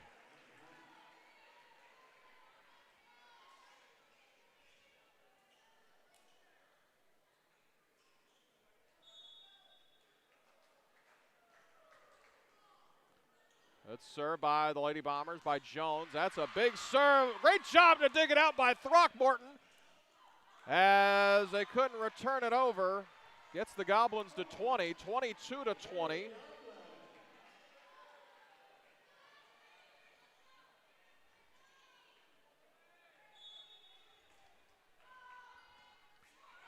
It's served by the Lady Bombers by Jones. That's a big serve. Great job to dig it out by Throckmorton as they couldn't return it over. Gets the Goblins to 20, 22-20.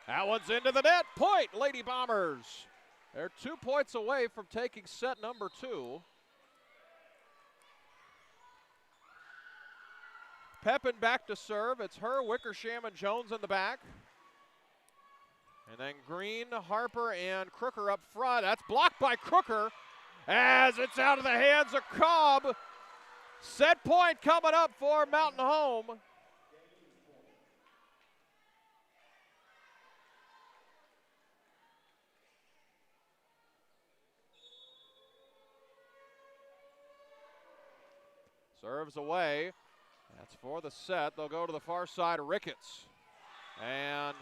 That one's into the net. Point, Lady Bombers. They're 2 points away from taking set number 2. Pepin back to serve. It's her, Wickersham, and Jones in the back. And then Green, Harper, and Crooker up front. That's blocked by Crooker as it's out of the hands of Cobb. Set point coming up for Mountain Home. Serves away. That's for the set. They'll go to the far side. Ricketts. And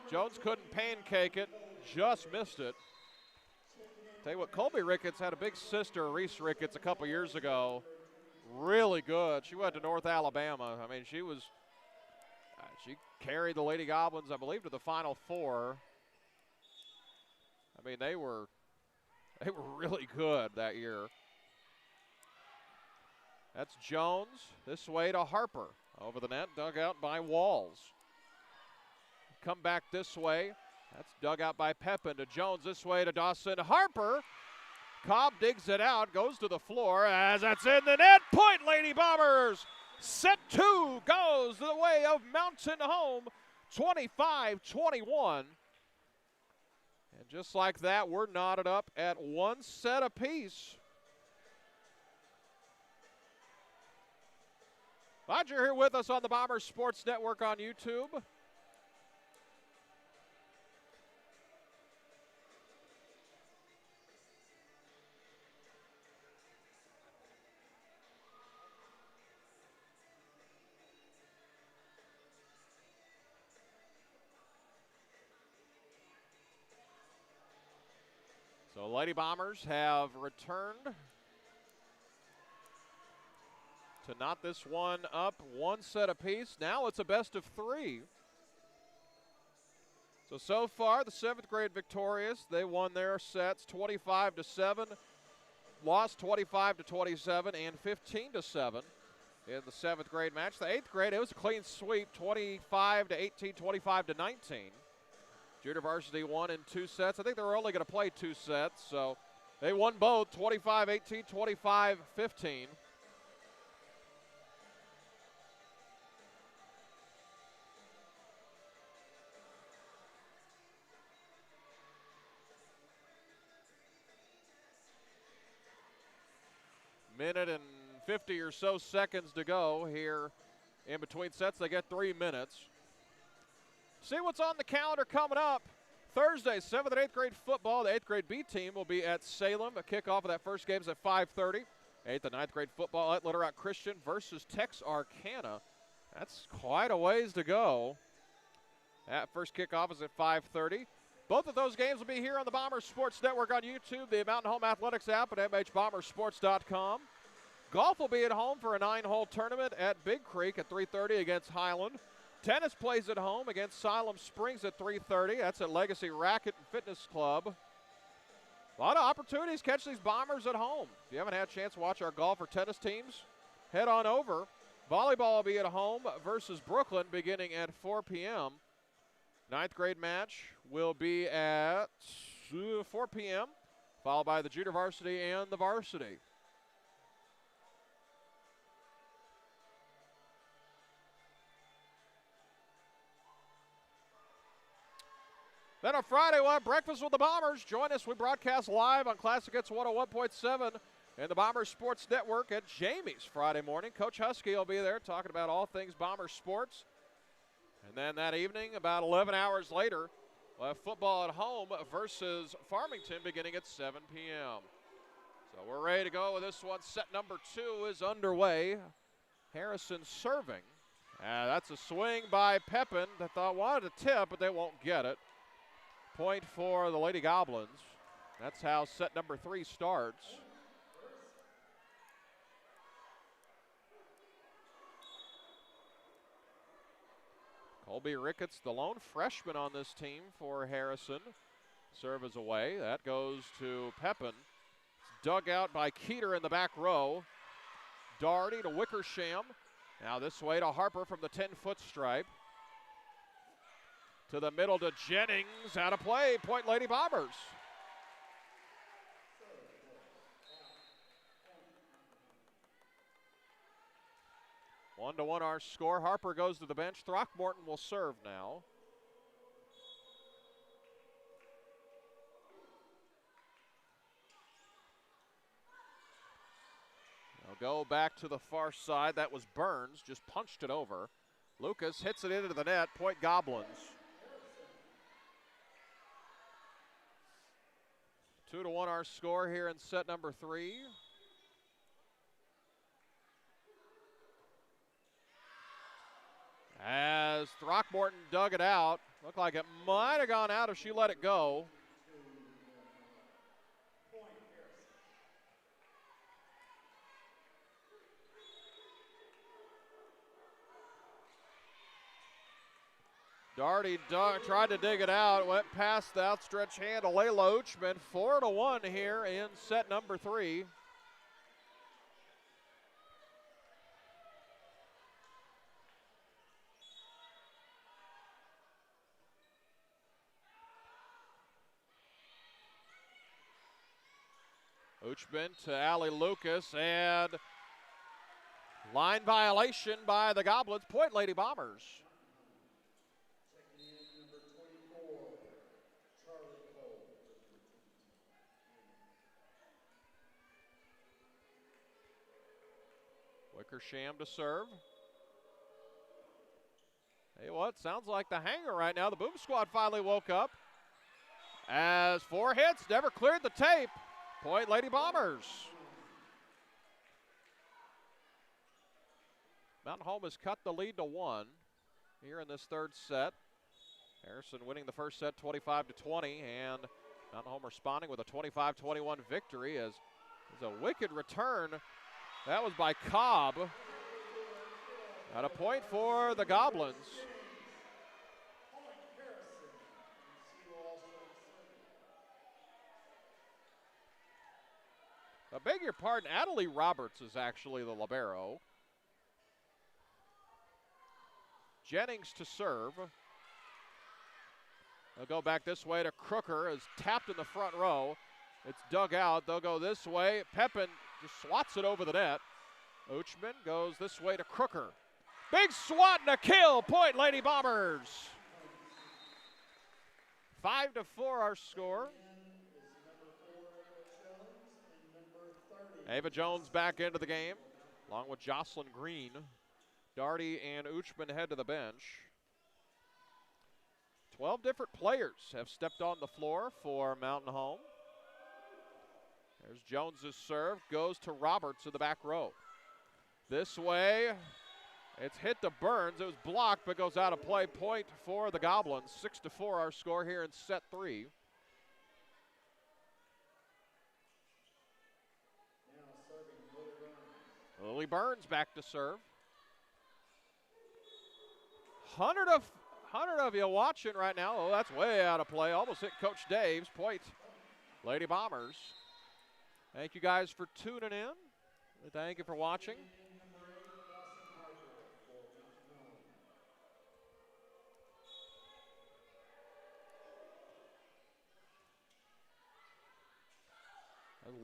Jones couldn't pancake it, just missed it. Tell you what, Colby Ricketts had a big sister, Reese Ricketts, a couple years ago. Really good. She went to North Alabama. I mean, she carried the Lady Goblins, I believe, to the Final Four. I mean, they were really good that year. That's Jones. This way to Harper. Over the net, dug out by Walls. Come back this way. That's dug out by Pepin to Jones. This way to Dawson. Harper. Cobb digs it out, goes to the floor as that's in the net. Point, Lady Bombers. Set 2 goes the way of Mountain Home, 25-21. And just like that, we're knotted up at 1 set apiece. Glad you're here with us on the Bombers Sports Network on YouTube. So Lady Bombers have returned to knot this one up 1 set apiece. Now it's a best of 3. So far, the 7th grade victorious. They won their sets 25-7, lost 25-27, and 15-7 in the 7th grade match. The 8th grade, it was a clean sweep, 25-18, 25-19. Junior varsity won in 2 sets. I think they were only going to play 2 sets, so they won both, 25-18, 25-15. Minute and 50 or so seconds to go here in between sets. They get 3 minutes. See what's on the calendar coming up. Thursday, 7th and 8th grade football. The 8th grade B team will be at Salem. A kickoff of that first game is at 5:30. 8th and 9th grade football at Little Rock Christian versus Texarkana. That's quite a ways to go. That first kickoff is at 5:30. Both of those games will be here on the Bombers Sports Network on YouTube, the Mountain Home Athletics app, and MHBombersports.com. Golf will be at home for a 9-hole tournament at Big Creek at 3:30 against Highland. Tennis plays at home against Siloam Springs at 3:30. That's at Legacy Racket and Fitness Club. A lot of opportunities to catch these Bombers at home. If you haven't had a chance to watch our golf or tennis teams, head on over. Volleyball will be at home versus Brooklyn beginning at 4 p.m. Ninth grade match will be at 4 p.m., followed by the junior varsity and the varsity. Then on Friday, we'll have breakfast with the Bombers. Join us. We broadcast live on Classic Hits 101.7 and the Bombers Sports Network at Jamie's Friday morning. Coach Husky will be there talking about all things Bombers sports. And then that evening, about 11 hours later, we'll have football at home versus Farmington beginning at 7 p.m. So we're ready to go with this one. Set number 2 is underway. Harrison serving. That's a swing by Pepin that wanted to tip, but they won't get it. Point for the Lady Goblins. That's how set number 3 starts. Colby Ricketts, the lone freshman on this team for Harrison. Serve is away. That goes to Pepin. It's dug out by Keeter in the back row. Doherty to Wickersham. Now this way to Harper from the 10-foot stripe. To the middle to Jennings. Out of play. Point Lady Bombers. One to one our score. Harper goes to the bench. Throckmorton will serve now. They'll go back to the far side. That was Burns. Just punched it over. Lucas hits it into the net. Point Goblins. 2-1 our score here in set number 3. As Throckmorton dug it out. Looked like it might have gone out if she let it go. Doherty tried to dig it out, went past the outstretched hand of Layla Uchman. 4-1 here in set number 3. Uchman to Allie Lucas, and line violation by the Goblins. Point Lady Bombers. Wickersham to serve. Hey, what? Sounds like the hanger right now. The Boom Squad finally woke up. As 4 hits, never cleared the tape. Point Lady Bombers. Mountain Home has cut the lead to 1 here in this third set. Harrison winning the first set 25-20, and Mountain Home responding with a 25-21 victory as a wicked return. That was by Cobb. At a point for the Goblins. I beg your pardon, Adelie Roberts is actually the libero. Jennings to serve. They'll go back this way to Crooker, is tapped in the front row. It's dug out. They'll go this way. Pepin just swats it over the net. Uchman goes this way to Crooker. Big swat and a kill. Point Lady Bombers. 5-4 our score. Ava Jones back into the game, along with Jocelyn Green. Doherty and Uchman head to the bench. 12 different players have stepped on the floor for Mountain Home. There's Jones's serve, goes to Roberts in the back row. This way, It's hit to Burns. It was blocked, but goes out of play. Point for the Goblins. 6-4 our score here in set 3. Now serving Lily Burns back to serve. 100 of you watching right now. Oh, that's way out of play. Almost hit Coach Dave's. Point, Lady Bombers. Thank you guys for tuning in. Thank you for watching.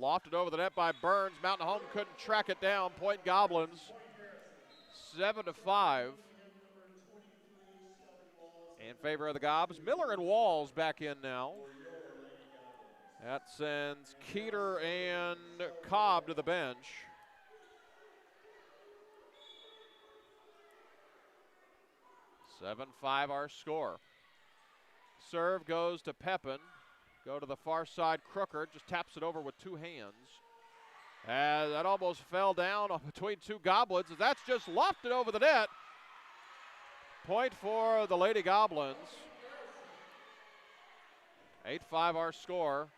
Lofted over the net by Burns. Mountain Home couldn't track it down. Point Goblins, 7-5 in favor of the Gobs. Miller and Walls back in now. That sends Keeter and Cobb to the bench. (7-5) our score. Serve goes to Pepin. Go to the far side. Crooker just taps it over with 2 hands. And that almost fell down between 2 Goblins. That's just lofted over the net. Point for the Lady Goblins. 8-5 our score.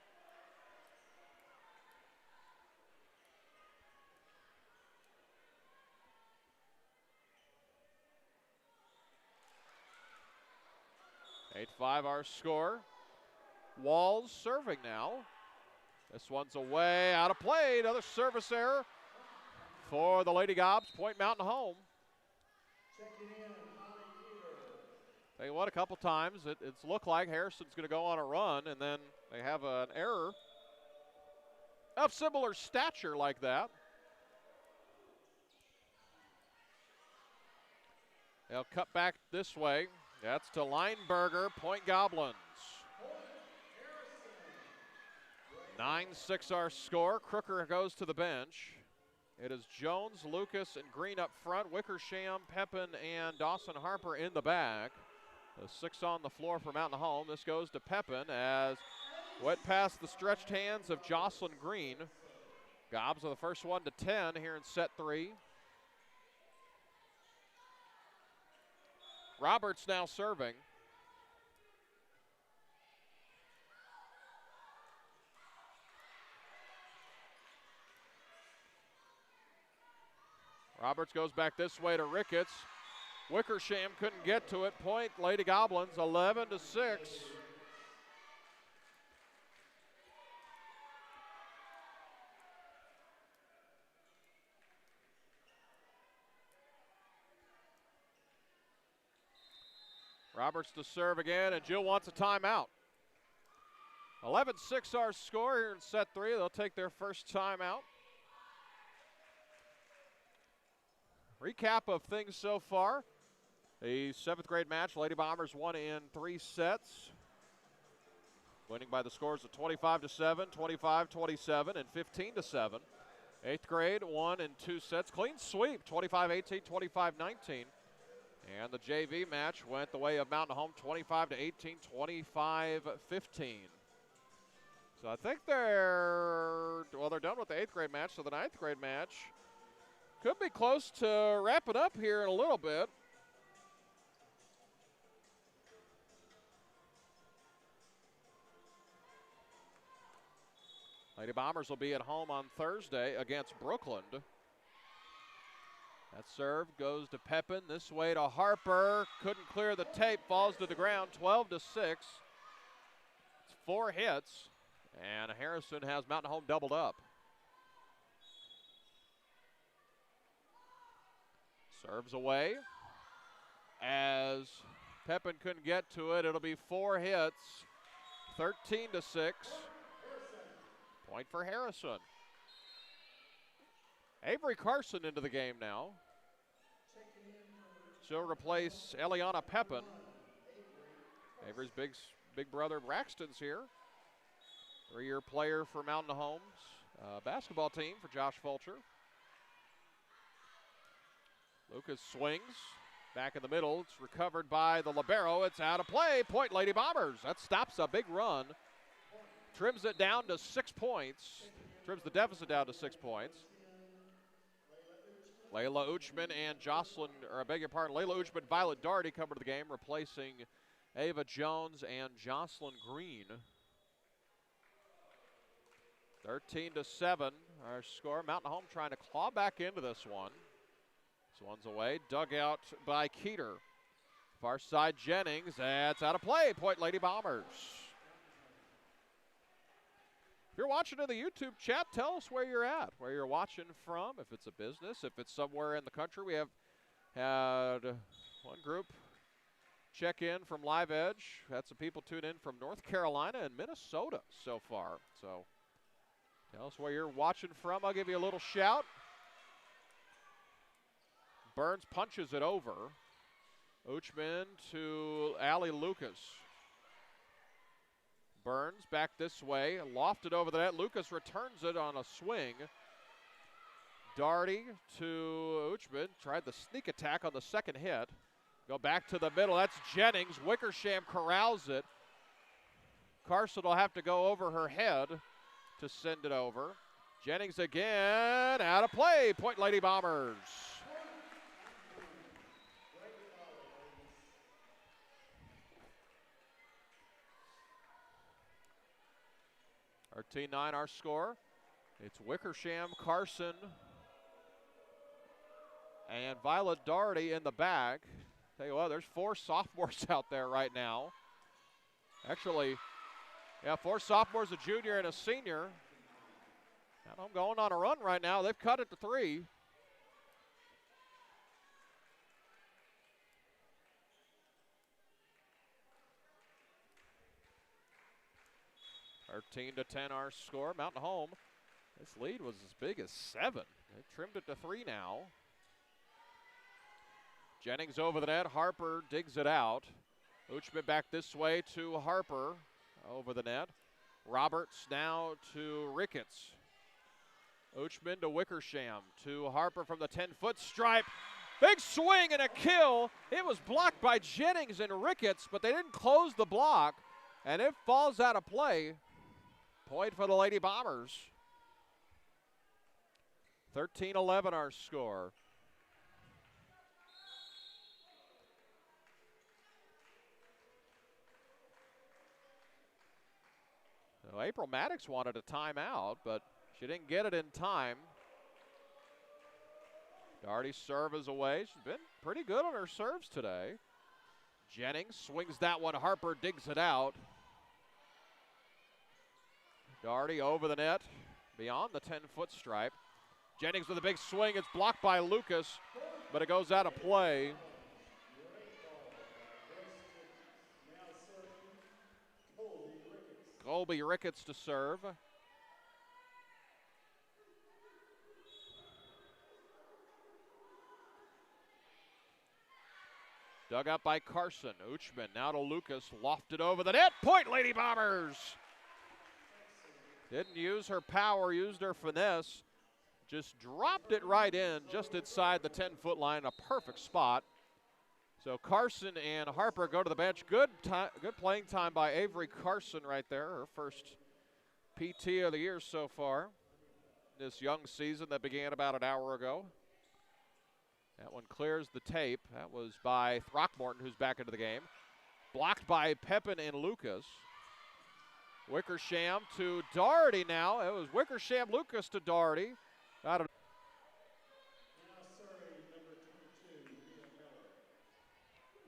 Our score. Walls serving now. This one's away, out of play. Another service error for the Lady Gobs. Point Mountain Home. checking in, Tell you what, a couple times it's looked like Harrison's going to go on a run, and then they have an error of similar stature like that. They'll cut back this way. That's to Lineberger. Point Goblins. 9-6 our score. Crooker goes to the bench. It is Jones, Lucas, and Green up front. Wickersham, Pepin, and Dawson Harper in the back. The 6 on the floor for Mountain Home. This goes to Pepin as went past the stretched hands of Jocelyn Green. Gobs are the first one to 10 here in set 3. Roberts now serving. Roberts goes back this way to Ricketts. Wickersham couldn't get to it. Point Lady Goblins, 11-6. Roberts to serve again, and Jill wants a timeout. 11-6 our score here in set 3. They'll take their first timeout. Recap of things so far. The 7th grade match, Lady Bombers won in 3 sets, winning by the scores of 25-7, 25-27, and 15-7. 8th grade won in 2 sets. Clean sweep, 25-18, 25-19. And the JV match went the way of Mountain Home, 25-18, 25-15. So I think they're done with the 8th grade match, so the 9th grade match could be close to wrapping up here in a little bit. Lady Bombers will be at home on Thursday against Brooklyn. That serve goes to Pepin. This way to Harper. Couldn't clear the tape. Falls to the ground. 12-6. It's 4 hits. And Harrison has Mountain Home doubled up. Serves away. As Pepin couldn't get to it, it'll be 4 hits. 13-6. Point for Harrison. Avery Carson into the game now. She'll replace Eliana Pepin. Avery's big brother Braxton's here. 3-year player for Mountain Home's basketball team for Josh Fulcher. Lucas swings. Back in the middle. It's recovered by the libero. It's out of play. Point Lady Bombers. That stops a big run. Trims it down to 6 points. Trims the deficit down to 6 points. Layla Uchman and Jocelyn, or I beg your pardon, Layla Uchman, Violet Daugherty come to the game, replacing Ava Jones and Jocelyn Green. 13-7, our score. Mountain Home trying to claw back into this one. This one's away, dug out by Keeter. Far side Jennings, that's out of play. Point Lady Bombers. If you're watching in the YouTube chat, tell us where you're at, where you're watching from, if it's a business, if it's somewhere in the country. We have had one group check in from Live Edge. Had some people tune in from North Carolina and Minnesota so far. So tell us where you're watching from. I'll give you a little shout. Burns punches it over. Uchman to Allie Lucas. Burns back this way, lofted over the net. Lucas returns it on a swing. Daugherty to Uchman, tried the sneak attack on the second hit. Go back to the middle, that's Jennings. Wickersham corrals it. Carson will have to go over her head to send it over. Jennings again, out of play. Point Lady Bombers. 13-9 our score. It's Wickersham, Carson, and Violet Daugherty in the back. Tell you what, there's 4 sophomores out there right now. Actually, yeah, 4 sophomores, a junior, and a senior. And I'm going on a run right now. They've cut it to 3. (13-10) our score. Mountain Home, this lead was as big as 7. They trimmed it to 3 now. Jennings over the net. Harper digs it out. Uchman back this way to Harper over the net. Roberts now to Ricketts. Uchman to Wickersham to Harper from the 10-foot stripe. Big swing and a kill. It was blocked by Jennings and Ricketts, but they didn't close the block, and it falls out of play. Point for the Lady Bombers. 13-11 our score. So April Maddox wanted a timeout, but she didn't get it in time. Daugherty's serve is away. She's been pretty good on her serves today. Jennings swings that one. Harper digs it out. Daugherty over the net, beyond the 10-foot stripe. Jennings with a big swing. It's blocked by Lucas, but it goes out of play. Colby Ricketts to serve. Dug up by Carson. Uchman now to Lucas, lofted over the net. Point Lady Bombers. Didn't use her power, used her finesse. Just dropped it right in, just inside the 10-foot line, a perfect spot. So Carson and Harper go to the bench. Good playing time by Avery Carson right there, her first PT of the year so far. This young season that began about an hour ago. That one clears the tape. That was by Throckmorton, who's back into the game. Blocked by Pepin and Lucas. Wickersham to Daugherty now. It was Wickersham, Lucas to Daugherty. Out of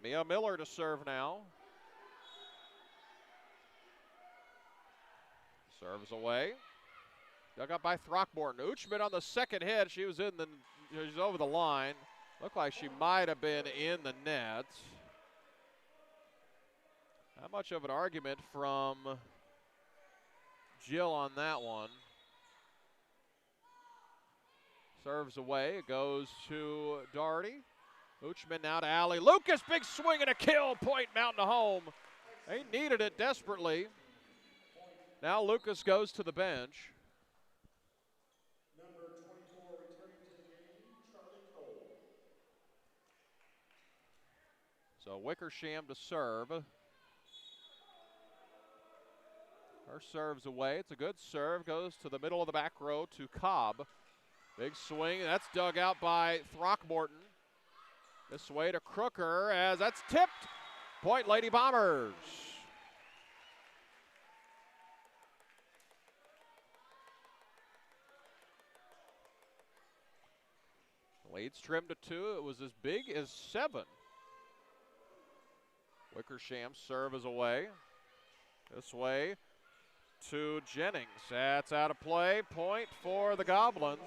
Mia Miller to serve now. Serves away. Dug up by Throckmorton. Uchman on the second hit. She was she's over the line. Looked like she might have been in the net. Not much of an argument from Jill on that one. Serves away. It goes to Daugherty. Uchman now to Allie. Lucas, big swing and a kill. Point Mountain Home. They needed it desperately. Now Lucas goes to the bench. Number 24 returning to the game, Charlie Cole. So Wickersham to serve. Her serves away. It's a good serve. Goes to the middle of the back row to Cobb. Big swing. That's dug out by Throckmorton. This way to Crooker as that's tipped. Point Lady Bombers. Lead's trimmed to 2. It was as big as 7. Wickersham serve is away. This way to Jennings. That's out of play. Point for the Goblins.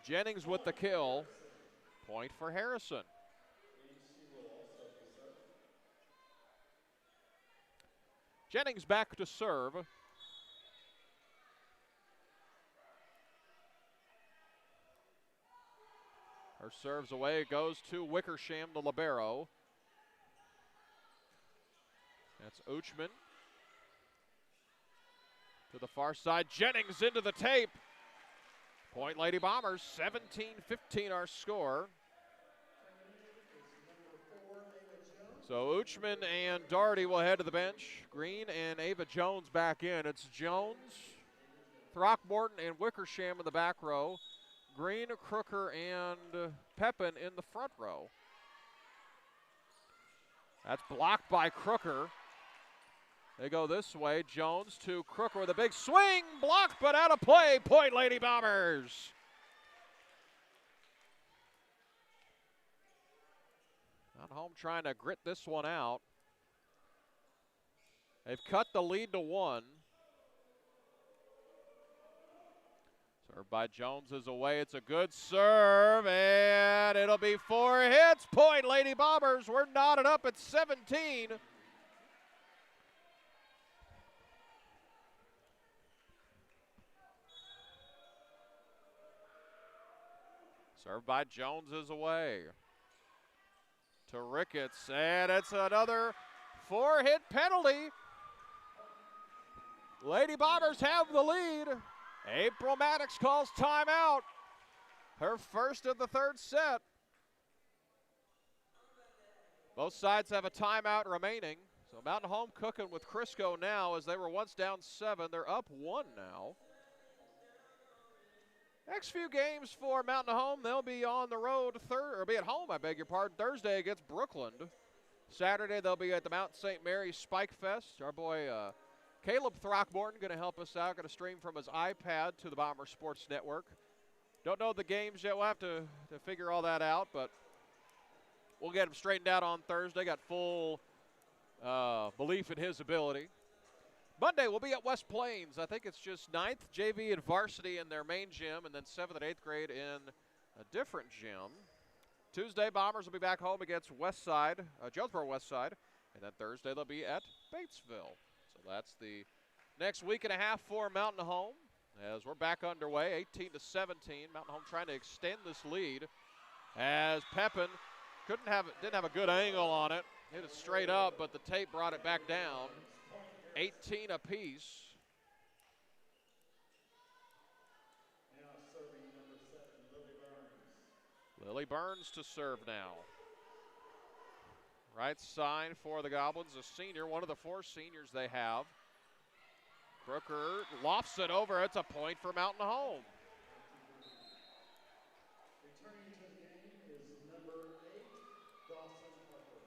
Jennings with the kill. Point for Harrison. Jennings back to serve. Her serves away. It goes to Wickersham, the libero. That's Uchman. To the far side. Jennings into the tape. Point Lady Bombers, 17-15 our score. So Uchman and Daugherty will head to the bench. Green and Ava Jones back in. It's Jones, Throckmorton, and Wickersham in the back row. Green, Crooker, and Pepin in the front row. That's blocked by Crooker. They go this way. Jones to Crooker with a big swing. Blocked, but out of play. Point Lady Bombers. Not home trying to grit this one out. They've cut the lead to 1. Serve by Jones is away. It's a good serve, and it'll be 4 hits. Point Lady Bombers. We're knotted up at 17. Served by Jones is away. To Ricketts, and it's another 4-hit penalty. Lady Bombers have the lead. April Maddox calls timeout. Her first of the third set. Both sides have a timeout remaining. So Mountain Home cooking with Crisco now as they were once down 7. They're up 1 now. Next few games for Mountain Home, they'll be on the road, be at home, I beg your pardon, Thursday against Brookland. Saturday, they'll be at the Mount St. Mary's Spike Fest. Our boy Caleb Throckmorton going to help us out, going to stream from his iPad to the Bomber Sports Network. Don't know the games yet. We'll have to figure all that out, but we'll get him straightened out on Thursday. Got full belief in his ability. Monday, we'll be at West Plains. I think it's just 9th JV and varsity in their main gym, and then 7th and 8th grade in a different gym. Tuesday, Bombers will be back home against Westside, Jonesboro Westside, and then Thursday they'll be at Batesville. So that's the next week and a half for Mountain Home as we're back underway, 18-17. Mountain Home trying to extend this lead as Pepin didn't have a good angle on it. Hit it straight up, but the tape brought it back down. 18 apiece. Now serving number 7, Lily Burns. Lily Burns to serve now. Right side for the Goblins, a senior, one of the 4 seniors they have. Crooker lofts it over. It's a point for Mountain Home. Returning to the game is number 8, Dawson Harper.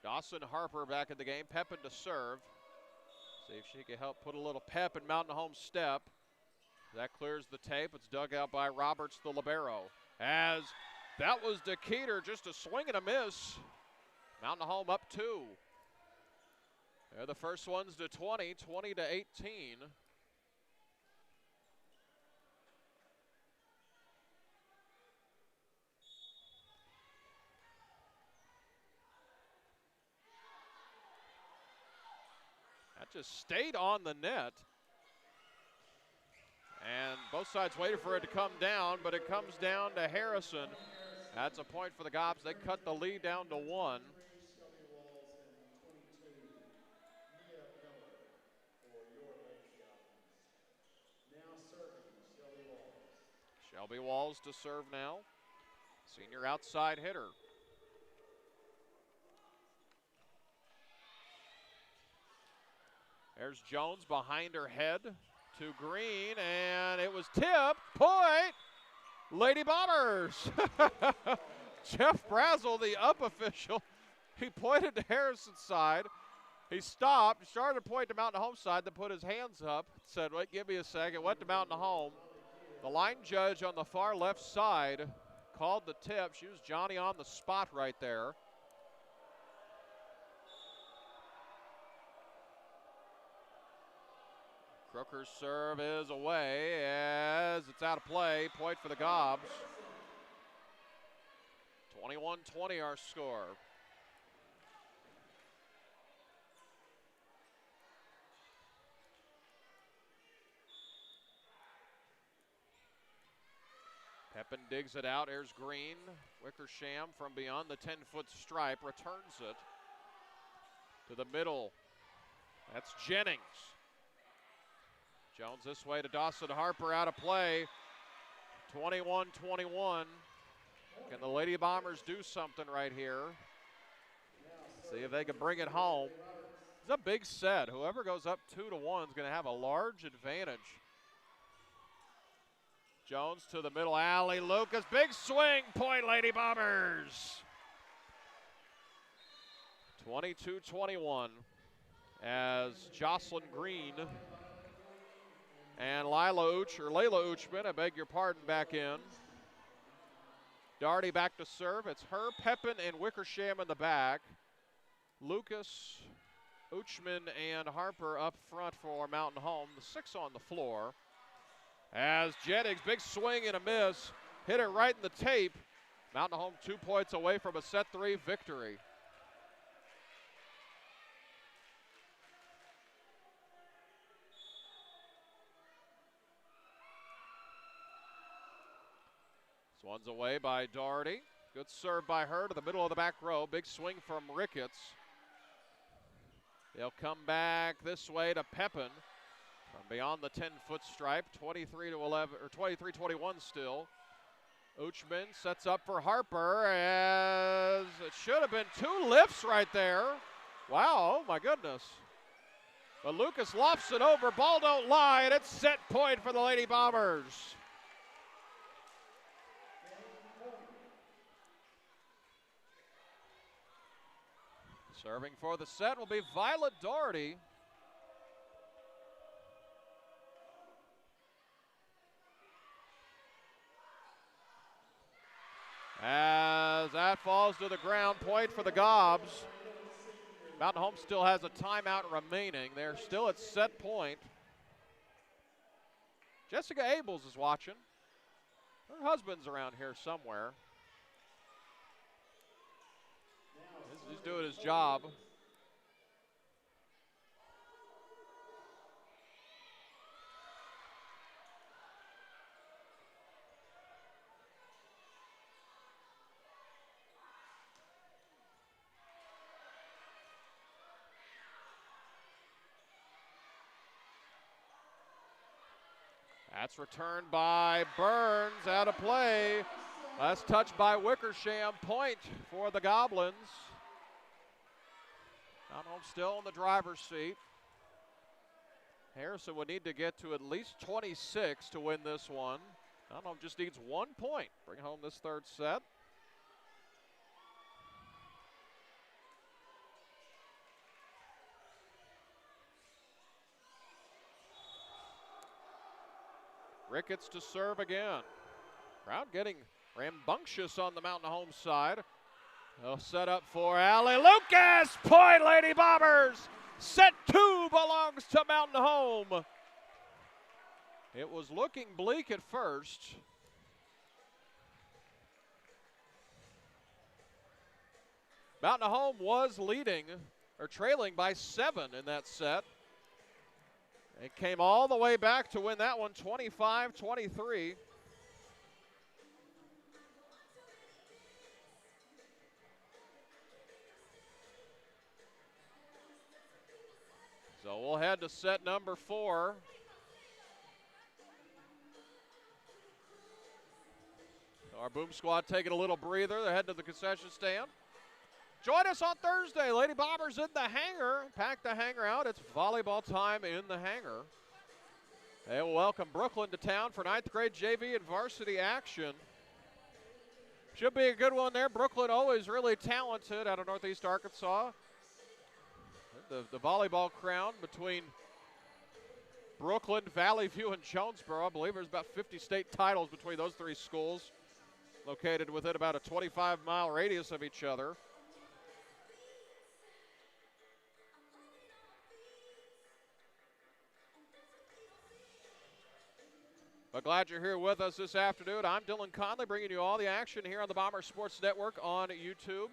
Dawson Harper back in the game. Pepin to serve. See if she can help put a little pep in Mountain Home's step. That clears the tape. It's dug out by Roberts, the libero. As that was DeKeeter, just a swing and a miss. Mountain Home up 2. They're the first ones to 20, 20 to 18. That just stayed on the net. And both sides waited for it to come down, but it comes down to Harrison. That's a point for the Gobs. They cut the lead down to 1. Shelby Walls to serve now. Senior outside hitter. There's Jones behind her head to Green, and it was tipped. Point, Lady Bombers. Jeff Brazel, the up official, he pointed to Harrison's side. He stopped, started to point to Mountain Home side, then put his hands up, said, wait, give me a second, went to Mountain Home. The line judge on the far left side called the tip. She was Johnny on the spot right there. Crooker's serve is away as it's out of play. Point for the Gobs. 21-20 our score. Pepin digs it out. Here's Green. Wickersham from beyond the 10-foot stripe returns it to the middle. That's Jennings. Jones this way to Dawson Harper, out of play. 21-21. Can the Lady Bombers do something right here? See if they can bring it home. It's a big set. Whoever goes up 2-1 is going to have a large advantage. Jones to the middle alley. Lucas, big swing. Point, Lady Bombers. 22-21 as Jocelyn Green and Layla Uchman, I beg your pardon, back in. Daugherty back to serve. It's her, Pepin, and Wickersham in the back. Lucas, Uchman, and Harper up front for Mountain Home. The 6 on the floor. As Jennings, big swing and a miss. Hit it right in the tape. Mountain Home 2 points away from a set 3 victory. This one's away by Daugherty. Good serve by her to the middle of the back row. Big swing from Ricketts. They'll come back this way to Pepin from beyond the 10-foot stripe. 23-11 or 23-21 still. Uchman sets up for Harper as it should have been 2 lifts right there. Wow, oh my goodness. But Lucas lofts it over. Ball don't lie, and it's set point for the Lady Bombers. Serving for the set will be Violet Daugherty. As that falls to the ground, point for the Gobs. Mountain Home still has a timeout remaining. They're still at set point. Jessica Abels is watching. Her husband's around here somewhere. He's doing his job. That's returned by Burns, out of play. Last touch by Wickersham, point for the Goblins. Mountain Home still in the driver's seat. Harrison would need to get to at least 26 to win this one. Mountain Home just needs 1 point. Bring home this third set. Ricketts to serve again. Crowd getting rambunctious on the Mountain Home side. They'll set up for Allie Lucas. Point, Lady Bombers. Set 2 belongs to Mountain Home. It was looking bleak at first. Mountain Home was leading or trailing by 7 in that set. It came all the way back to win that one 25-23. So we'll head to set number 4. Our boom squad taking a little breather. They're heading to the concession stand. Join us on Thursday. Lady Bombers in the hangar. Pack the hangar out. It's volleyball time in the hangar. They will welcome Brooklyn to town for 9th grade JV and varsity action. Should be a good one there. Brooklyn always really talented out of Northeast Arkansas. The volleyball crown between Brooklyn, Valley View, and Jonesboro. I believe there's about 50 state titles between those three schools, located within about a 25-mile radius of each other. But glad you're here with us this afternoon. I'm Dylan Conley, bringing you all the action here on the Bomber Sports Network on YouTube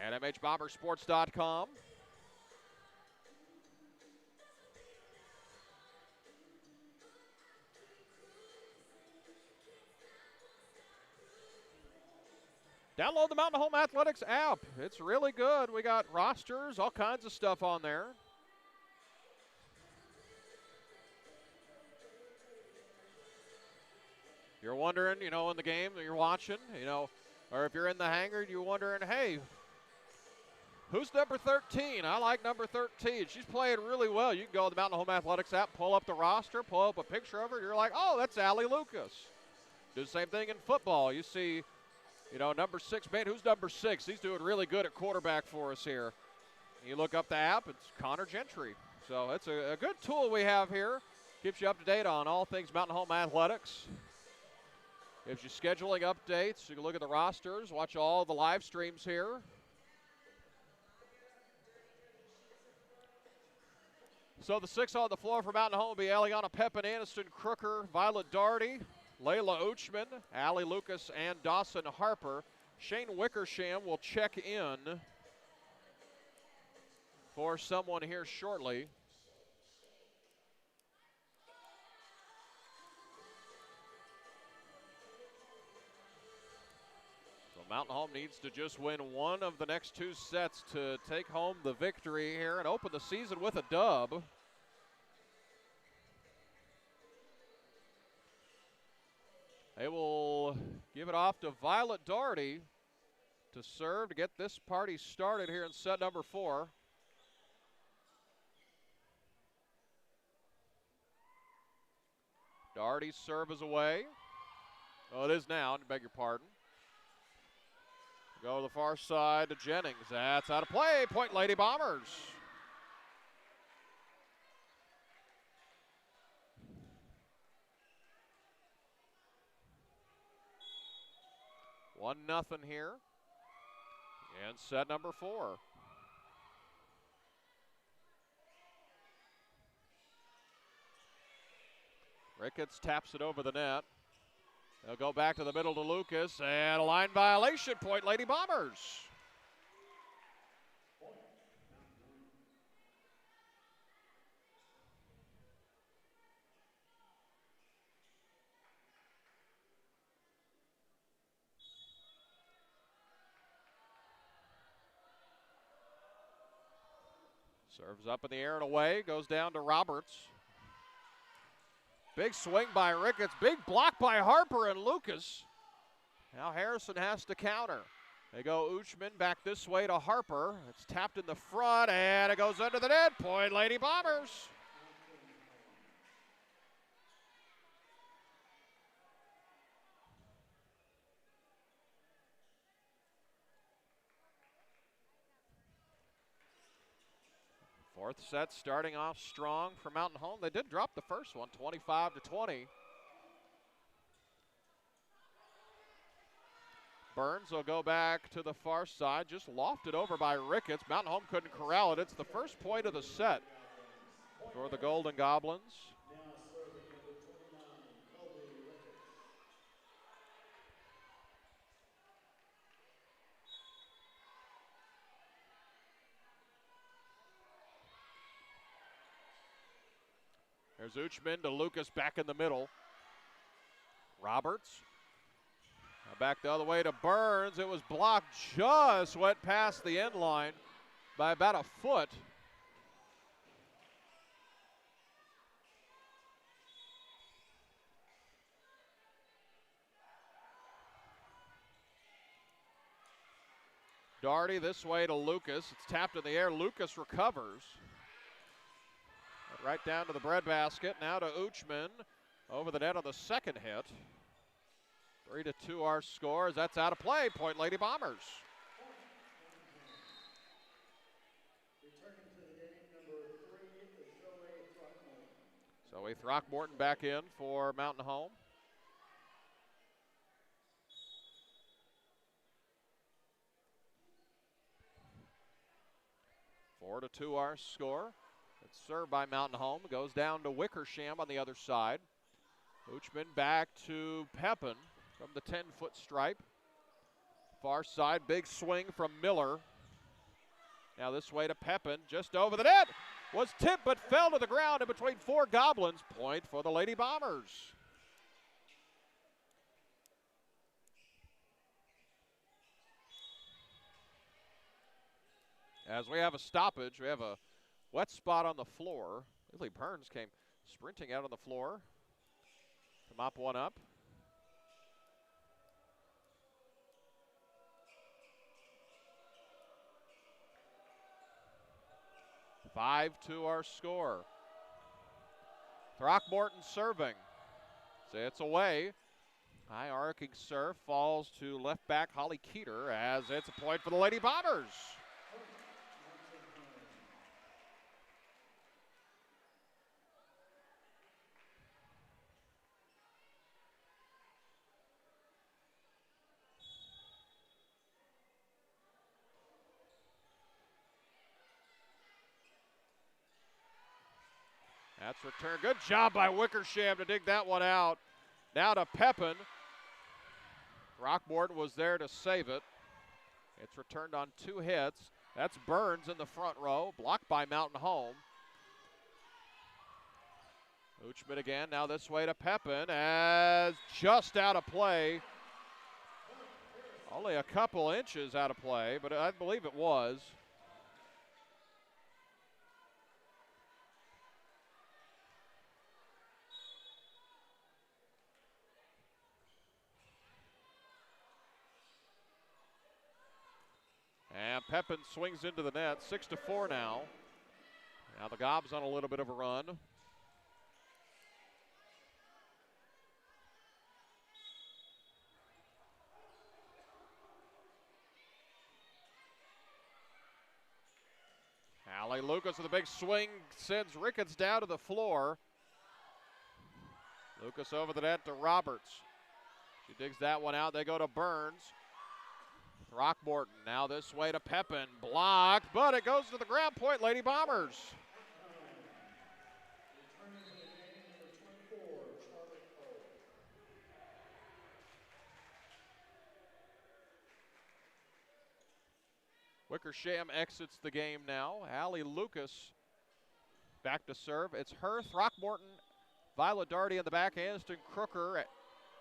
and MHBombersports.com. Download the Mountain Home Athletics app. It's really good. We got rosters, all kinds of stuff on there. You're wondering, in the game that you're watching, or if you're in the hangar, you're wondering, hey, who's number 13? I like number 13. She's playing really well. You can go to the Mountain Home Athletics app, pull up the roster, pull up a picture of her. You're like, oh, that's Allie Lucas. Do the same thing in football. You see, number 6, man, who's number 6? He's doing really good at quarterback for us here. You look up the app, it's Connor Gentry. So it's a good tool we have here. Keeps you up to date on all things Mountain Home Athletics. Gives you scheduling updates. You can look at the rosters, watch all the live streams here. So the 6 on the floor for Mountain Home will be Eliana Pepin, Aniston Crooker, Violet Daugherty, Layla Uchman, Allie Lucas, and Dawson Harper. Shane Wickersham will check in for someone here shortly. Mountain Home needs to just win one of the next 2 sets to take home the victory here and open the season with a dub. They will give it off to Violet Daugherty to serve to get this party started here in set number 4. Daugherty's serve is away. Oh, it is now, I beg your pardon. Go to the far side to Jennings. That's out of play. Point Lady Bombers. One nothing here. And set number 4. Ricketts taps it over the net. They'll go back to the middle to Lucas, and a line violation, Point Lady Bombers. Serves up in the air and away, goes down to Roberts. Big swing by Ricketts, big block by Harper and Lucas. Now Harrison has to counter. They go Uchman back this way to Harper. It's tapped in the front, and it goes under the net. Point Lady Bombers. Fourth set starting off strong for Mountain Home. They did drop the first one, 25-20. Burns will go back to the far side, just lofted over by Ricketts. Mountain Home couldn't corral it. It's the first point of the set for the Golden Goblins. There's Uchman to Lucas back in the middle. Roberts. Back the other way to Burns. It was blocked, just went past the end line by about a foot. Daugherty this way to Lucas. It's tapped in the air. Lucas recovers. right down to the breadbasket. Now to Uchman. Over the net on the second hit. 3-2 our score as that's out of play. Point Lady Bombers. Returning to the game, number 3 is Zoe Throckmorton. Zoe Throckmorton back in for Mountain Home. Four to 2 our score. It's served by Mountain Home. Goes down to Wickersham on the other side. Uchman back to Pepin from the 10-foot stripe. Far side, big swing from Miller. Now this way to Pepin, just over the net. Was tipped but fell to the ground in between 4 Goblins. Point for the Lady Bombers. As we have a stoppage, we have a wet spot on the floor. Lily Burns came sprinting out on the floor to mop one up. Five to our score. Throckmorton serving. So it's away. High arcing serve falls to left back Holly Keeter as it's a point for the Lady Bombers. That's returned. Good job by Wickersham to dig that one out. Now to Pepin. Throckmorton was there to save it. It's returned on 2 hits. That's Burns in the front row, blocked by Mountain Home. Uchman again, now this way to Pepin as just out of play. Only a couple inches out of play, but I believe it was. And Pepin swings into the net, 6-4 now. Now the Gobs on a little bit of a run. Allie Lucas with a big swing sends Ricketts down to the floor. Lucas over the net to Roberts. She digs that one out. They go to Burns. Throckmorton now this way to Pepin. Blocked, but it goes to the ground. Point Lady Bombers. Returning to the game, number 24, Charlotte Cole. Wickersham exits the game now. Allie Lucas back to serve. It's her, Throckmorton, Violet Darty in the back, Aniston Crooker,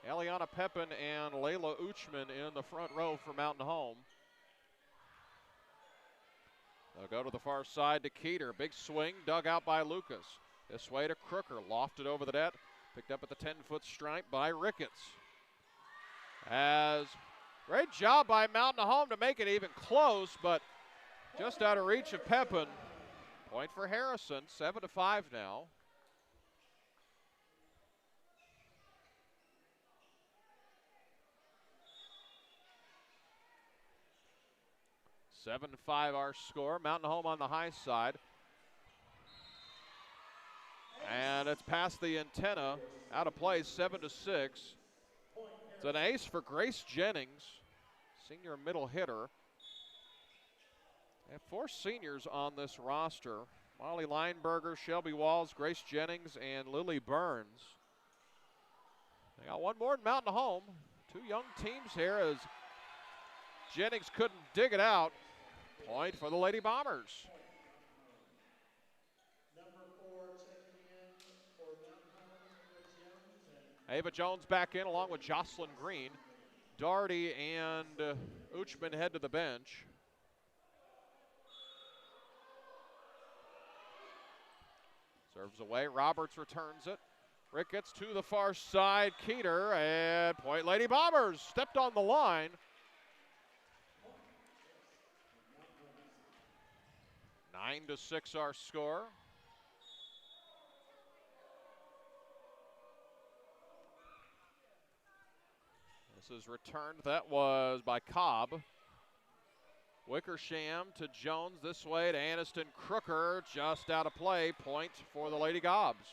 Eliana Pepin, and Layla Uchman in the front row for Mountain Home. They'll go to the far side to Keeter. Big swing, dug out by Lucas. This way to Crooker, lofted over the net, picked up at the 10-foot stripe by Ricketts. As great job by Mountain Home to make it even close, but just out of reach of Pepin. Point for Harrison, 7-5 now. Seven to 5 our score. Mountain Home on the high side. And it's past the antenna. Out of play, 7-6. It's an ace for Grace Jennings, senior middle hitter. They have 4 seniors on this roster. Molly Lineberger, Shelby Walls, Grace Jennings, and Lily Burns. They got one more in Mountain Home. 2 young teams here as Jennings couldn't dig it out. Point for the Lady Bombers. Number 4 checking in for Mountain Home, Ava Jones. Ava Jones back in along with Jocelyn Green. Darty and Uchman head to the bench. Serves away, Roberts returns it. Ricketts to the far side, Keeter, and Point Lady Bombers stepped on the line. 9-6 our score. This is returned. That was by Cobb. Wickersham to Jones this way to Aniston Crooker. Just out of play. Point for the Lady Gobs.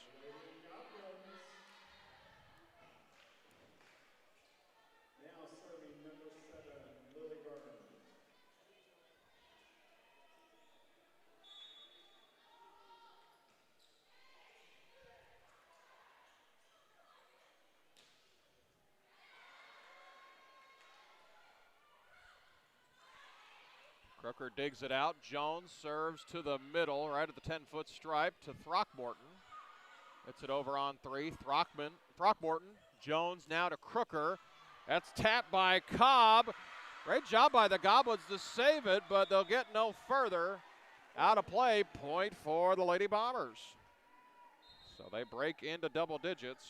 Now serving number 7, Lily Gardner. Crooker digs it out. Jones serves to the middle, right at the 10-foot stripe to Throckmorton. Hits it over on 3. Throckmorton. Jones now to Crooker. That's tapped by Cobb. Great job by the Goblins to save it, but they'll get no further. Out of play, point for the Lady Bombers. So they break into double digits.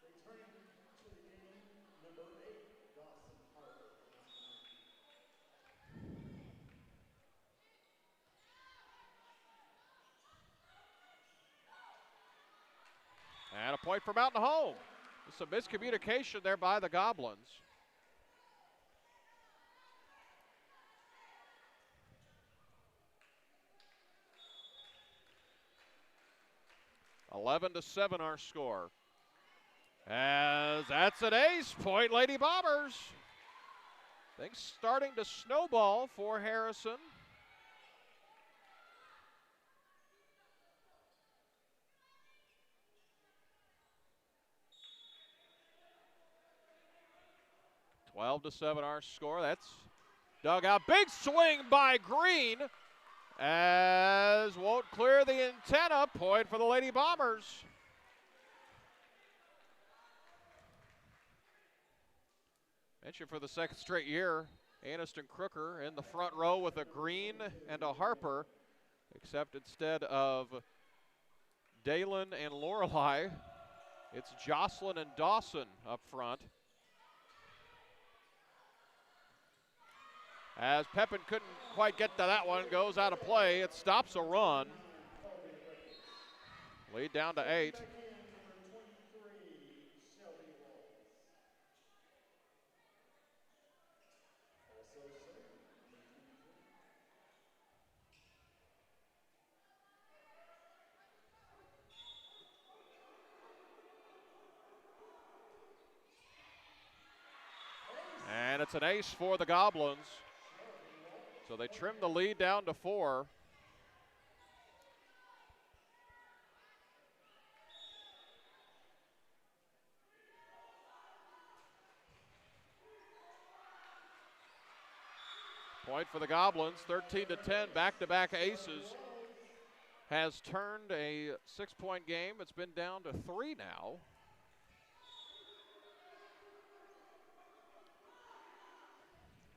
Returning to the game, number 8, Dawson Harper. And a point for Mountain Home. Some miscommunication there by the Goblins. (11-7) our score. As that's an ace point, Lady Bombers. Things starting to snowball for Harrison. (12-7) our score. That's dug out. Big swing by Green. As won't clear the antenna. Point for the Lady Bombers. Mentioned for the second straight year, Aniston Crooker in the front row with a Green and a Harper, except instead of Dalen and Lorelei, it's Jocelyn and Dawson up front. As Pepin couldn't quite get to that one, goes out of play. It stops a run. Lead down to 8. And it's an ace for the Goblins. So they trim the lead down to 4. Point for the Goblins, 13-10, back-to-back aces. Has turned a 6-point game. It's been down to 3 now.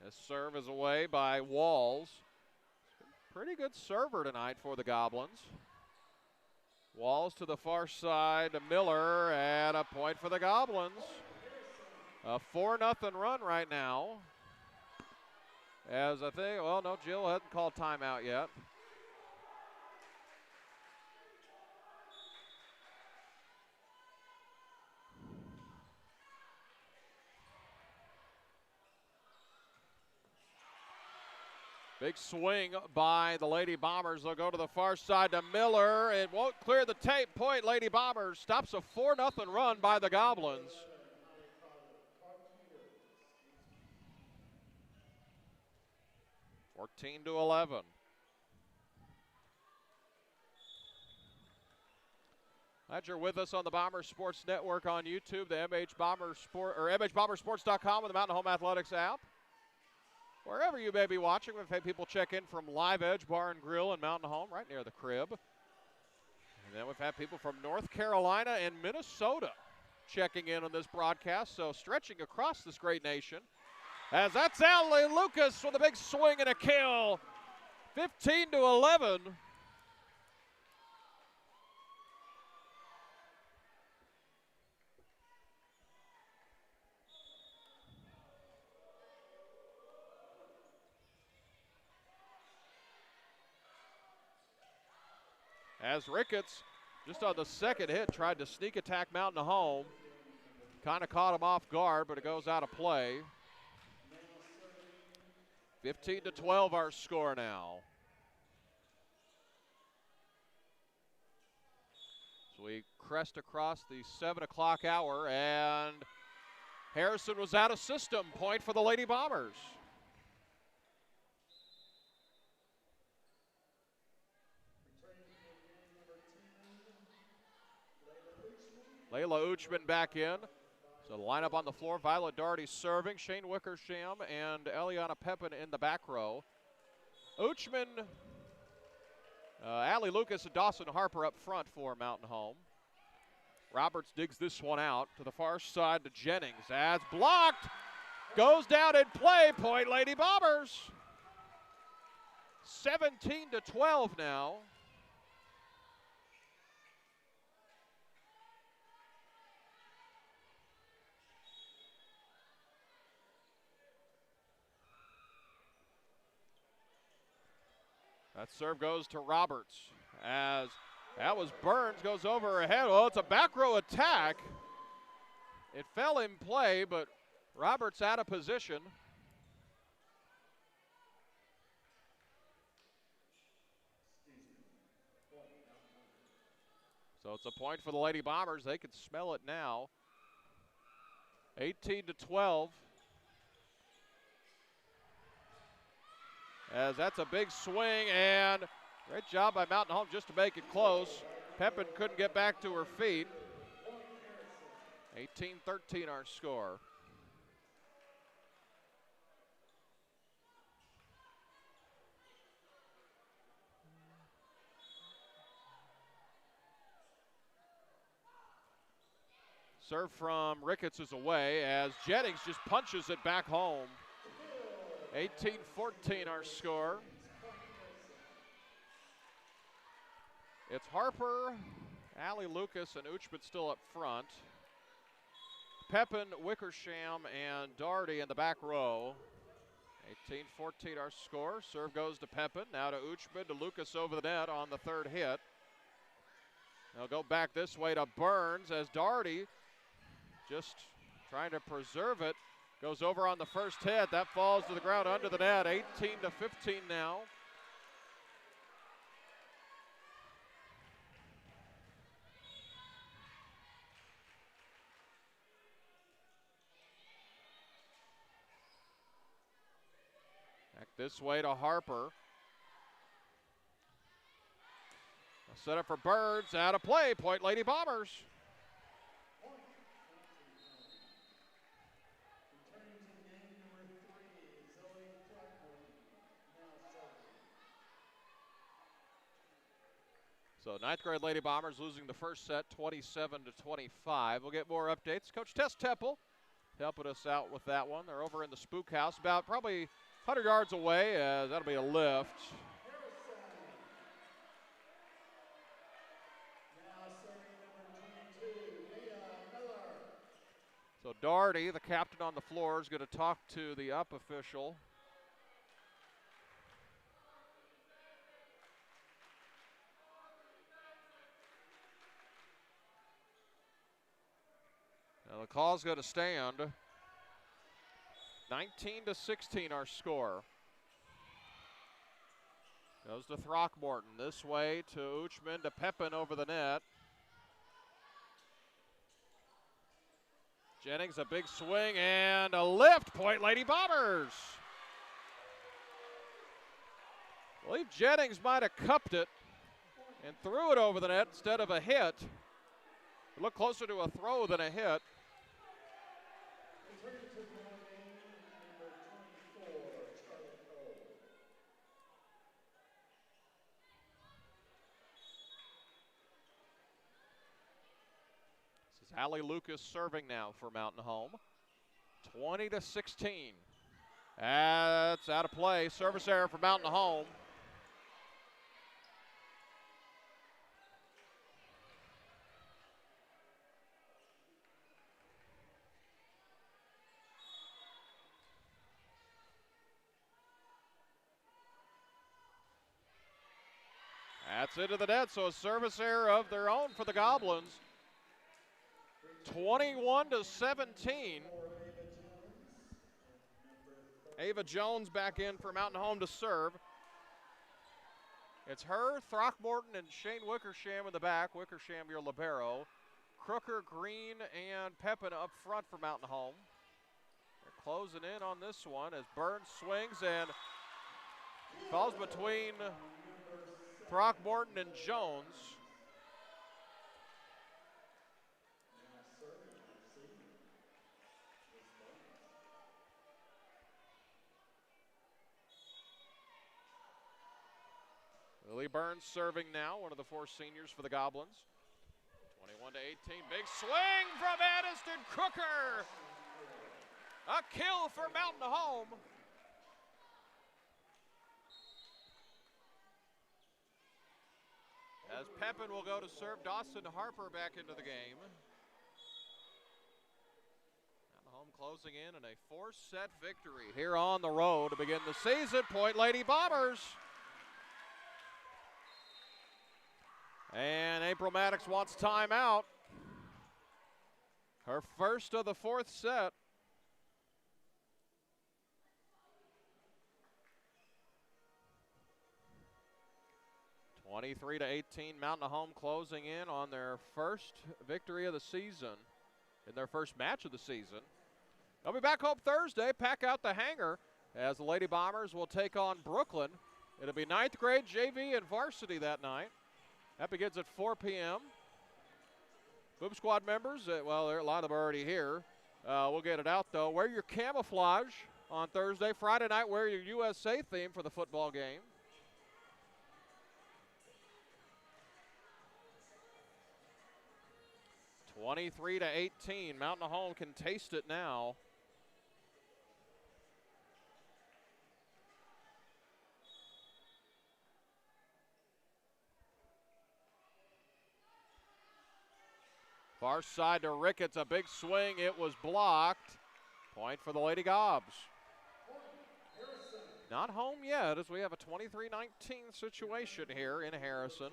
This serve is away by Walls. Pretty good server tonight for the Goblins. Walls to the far side to Miller, and a point for the Goblins. A 4-0 run right now. As I think, well, no, Jill hasn't called timeout yet. Big swing by the Lady Bombers. They'll go to the far side to Miller. It won't clear the tape. Point, Lady Bombers. Stops a 4-0 run by the Goblins. (14-11). Glad you're with us on the Bomber Sports Network on YouTube, the MHBombersports.com, and the Mountain Home Athletics app. Wherever you may be watching, we've had people check in from Live Edge Bar and Grill in Mountain Home, right near the crib. And then we've had people from North Carolina and Minnesota checking in on this broadcast, so stretching across this great nation. As that's Allie Lucas with a big swing and a kill. 15-11. As Ricketts, just on the second hit, tried to sneak attack Mountain Home. Kind of caught him off guard, but it goes out of play. 15-12 our score now. So we crest across the 7 o'clock hour, and Harrison was out of system. Point for the Lady Bombers. Layla Uchman back in. So the lineup on the floor, Violet Daugherty serving, Shane Wickersham and Eliana Pepin in the back row. Uchman, Allie Lucas and Dawson Harper up front for Mountain Home. Roberts digs this one out to the far side to Jennings. That's blocked. Goes down in play. Point Lady Bombers. 17-12 now. That serve goes to Roberts as that was Burns, goes over her head. Well, it's a back row attack. It fell in play, but Roberts out of position. So it's a point for the Lady Bombers. They can smell it now. 18-12. As that's a big swing, and great job by Mountain Home just to make it close. Pepin couldn't get back to her feet. 18-13 our score. Serve from Ricketts is away as Jennings just punches it back home. 18-14 our score. It's Harper, Allie Lucas, and Uchman still up front. Pepin, Wickersham, and Daugherty in the back row. 18-14 our score. Serve goes to Pepin. Now to Uchman, to Lucas over the net on the third hit. They'll go back this way to Burns as Daugherty just trying to preserve it. Goes over on the first hit. That falls to the ground under the net. 18-15 now. Back this way to Harper. Set up for Burns. Out of play. Point Lady Bombers. So 9th grade Lady Bombers losing the first set 27-25. We'll get more updates. Coach Tess Temple helping us out with that one. They're over in the Spook House, about probably 100 yards away. That'll be a lift. So Daugherty, the captain on the floor, is going to talk to the up official. Now the call's going to stand. 19-16 our score. Goes to Throckmorton. This way to Uchman, to Pepin over the net. Jennings, a big swing and a lift. Point Lady Bombers. I believe Jennings might have cupped it and threw it over the net instead of a hit. It looked closer to a throw than a hit. This is Allie Lucas serving now for Mountain Home. 20-16. That's out of play. Service error for Mountain Home. That's into the net, so a service error of their own for the Goblins. 21-17. Ava Jones back in for Mountain Home to serve. It's her, Throckmorton, and Shane Wickersham in the back. Wickersham, your libero. Crooker, Green, and Pepin up front for Mountain Home. They're closing in on this one as Burns swings and falls between Throckmorton and Jones. Lily Burns serving now, one of the 4 seniors for the Goblins. 21-18, big swing from Addiston Crooker. A kill for Mountain Home. As Pepin will go to serve, Dawson Harper back into the game. Mountain Home closing in a 4-set victory here on the road to begin the season. Point Lady Bombers. And April Maddox wants timeout. Her first of the 4th set. (23-18), Mountain Home closing in on their first victory of the season, in their first match of the season. They'll be back home Thursday, pack out the hangar, as the Lady Bombers will take on Brooklyn. It'll be 9th grade, JV, and varsity that night. That begins at 4 p.m. Boom Squad members, well, a lot of them are already here. We'll get it out, though. Wear your camouflage on Thursday. Friday night, wear your USA theme for the football game. (23-18). Mountain Home can taste it now. Far side to Ricketts, a big swing. It was blocked. Point for the Lady Gobs. Not home yet, as we have a 23-19 situation here in Harrison.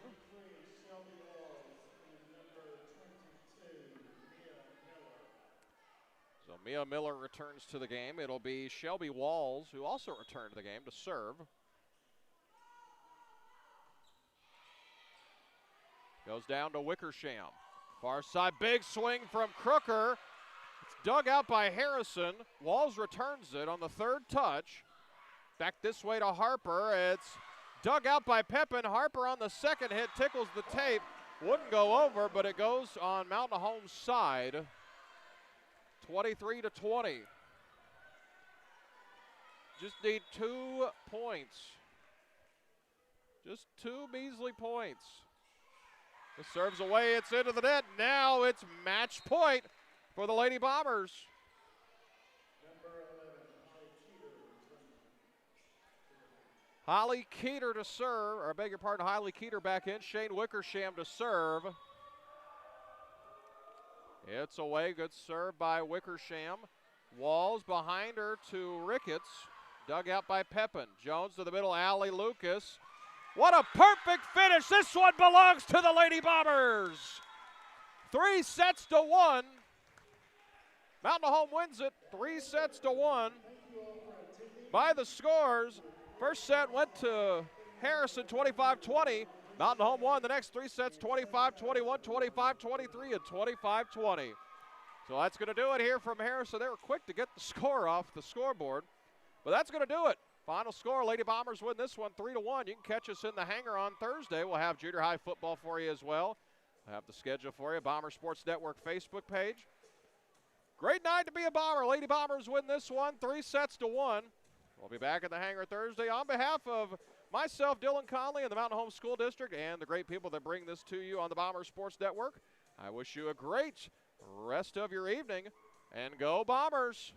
So Mia Miller returns to the game. It'll be Shelby Walls, who also returned to the game, to serve. Goes down to Wickersham. Far side, big swing from Crooker. It's dug out by Harrison. Walls returns it on the 3rd touch. Back this way to Harper. It's dug out by Pepin. Harper on the 2nd hit tickles the tape. Wouldn't go over, but it goes on Mountain Home's side. 23-20. Just need 2 points. Just 2 measly points. It serves away, it's into the net. Now it's match point for the Lady Bombers. Holly Keeter to serve, or I beg your pardon, Holly Keeter back in. Shane Wickersham to serve. It's away, good serve by Wickersham. Walls behind her to Ricketts. Dug out by Pepin. Jones to the middle, Allie Lucas. What a perfect finish. This one belongs to the Lady Bombers. 3-1. Mountain Home wins it 3-1 by the scores. First set went to Harrison 25-20. Mountain Home won the next 3 sets 25-21, 25-23, and 25-20. So that's going to do it here from Harrison. They were quick to get the score off the scoreboard, but that's going to do it. Final score, Lady Bombers win this one 3-1. You can catch us in the hangar on Thursday. We'll have junior high football for you as well. We'll have the schedule for you, Bomber Sports Network Facebook page. Great night to be a Bomber. Lady Bombers win this one 3-1. We'll be back in the hangar Thursday. On behalf of myself, Dylan Conley, and the Mountain Home School District, and the great people that bring this to you on the Bomber Sports Network, I wish you a great rest of your evening, and go Bombers.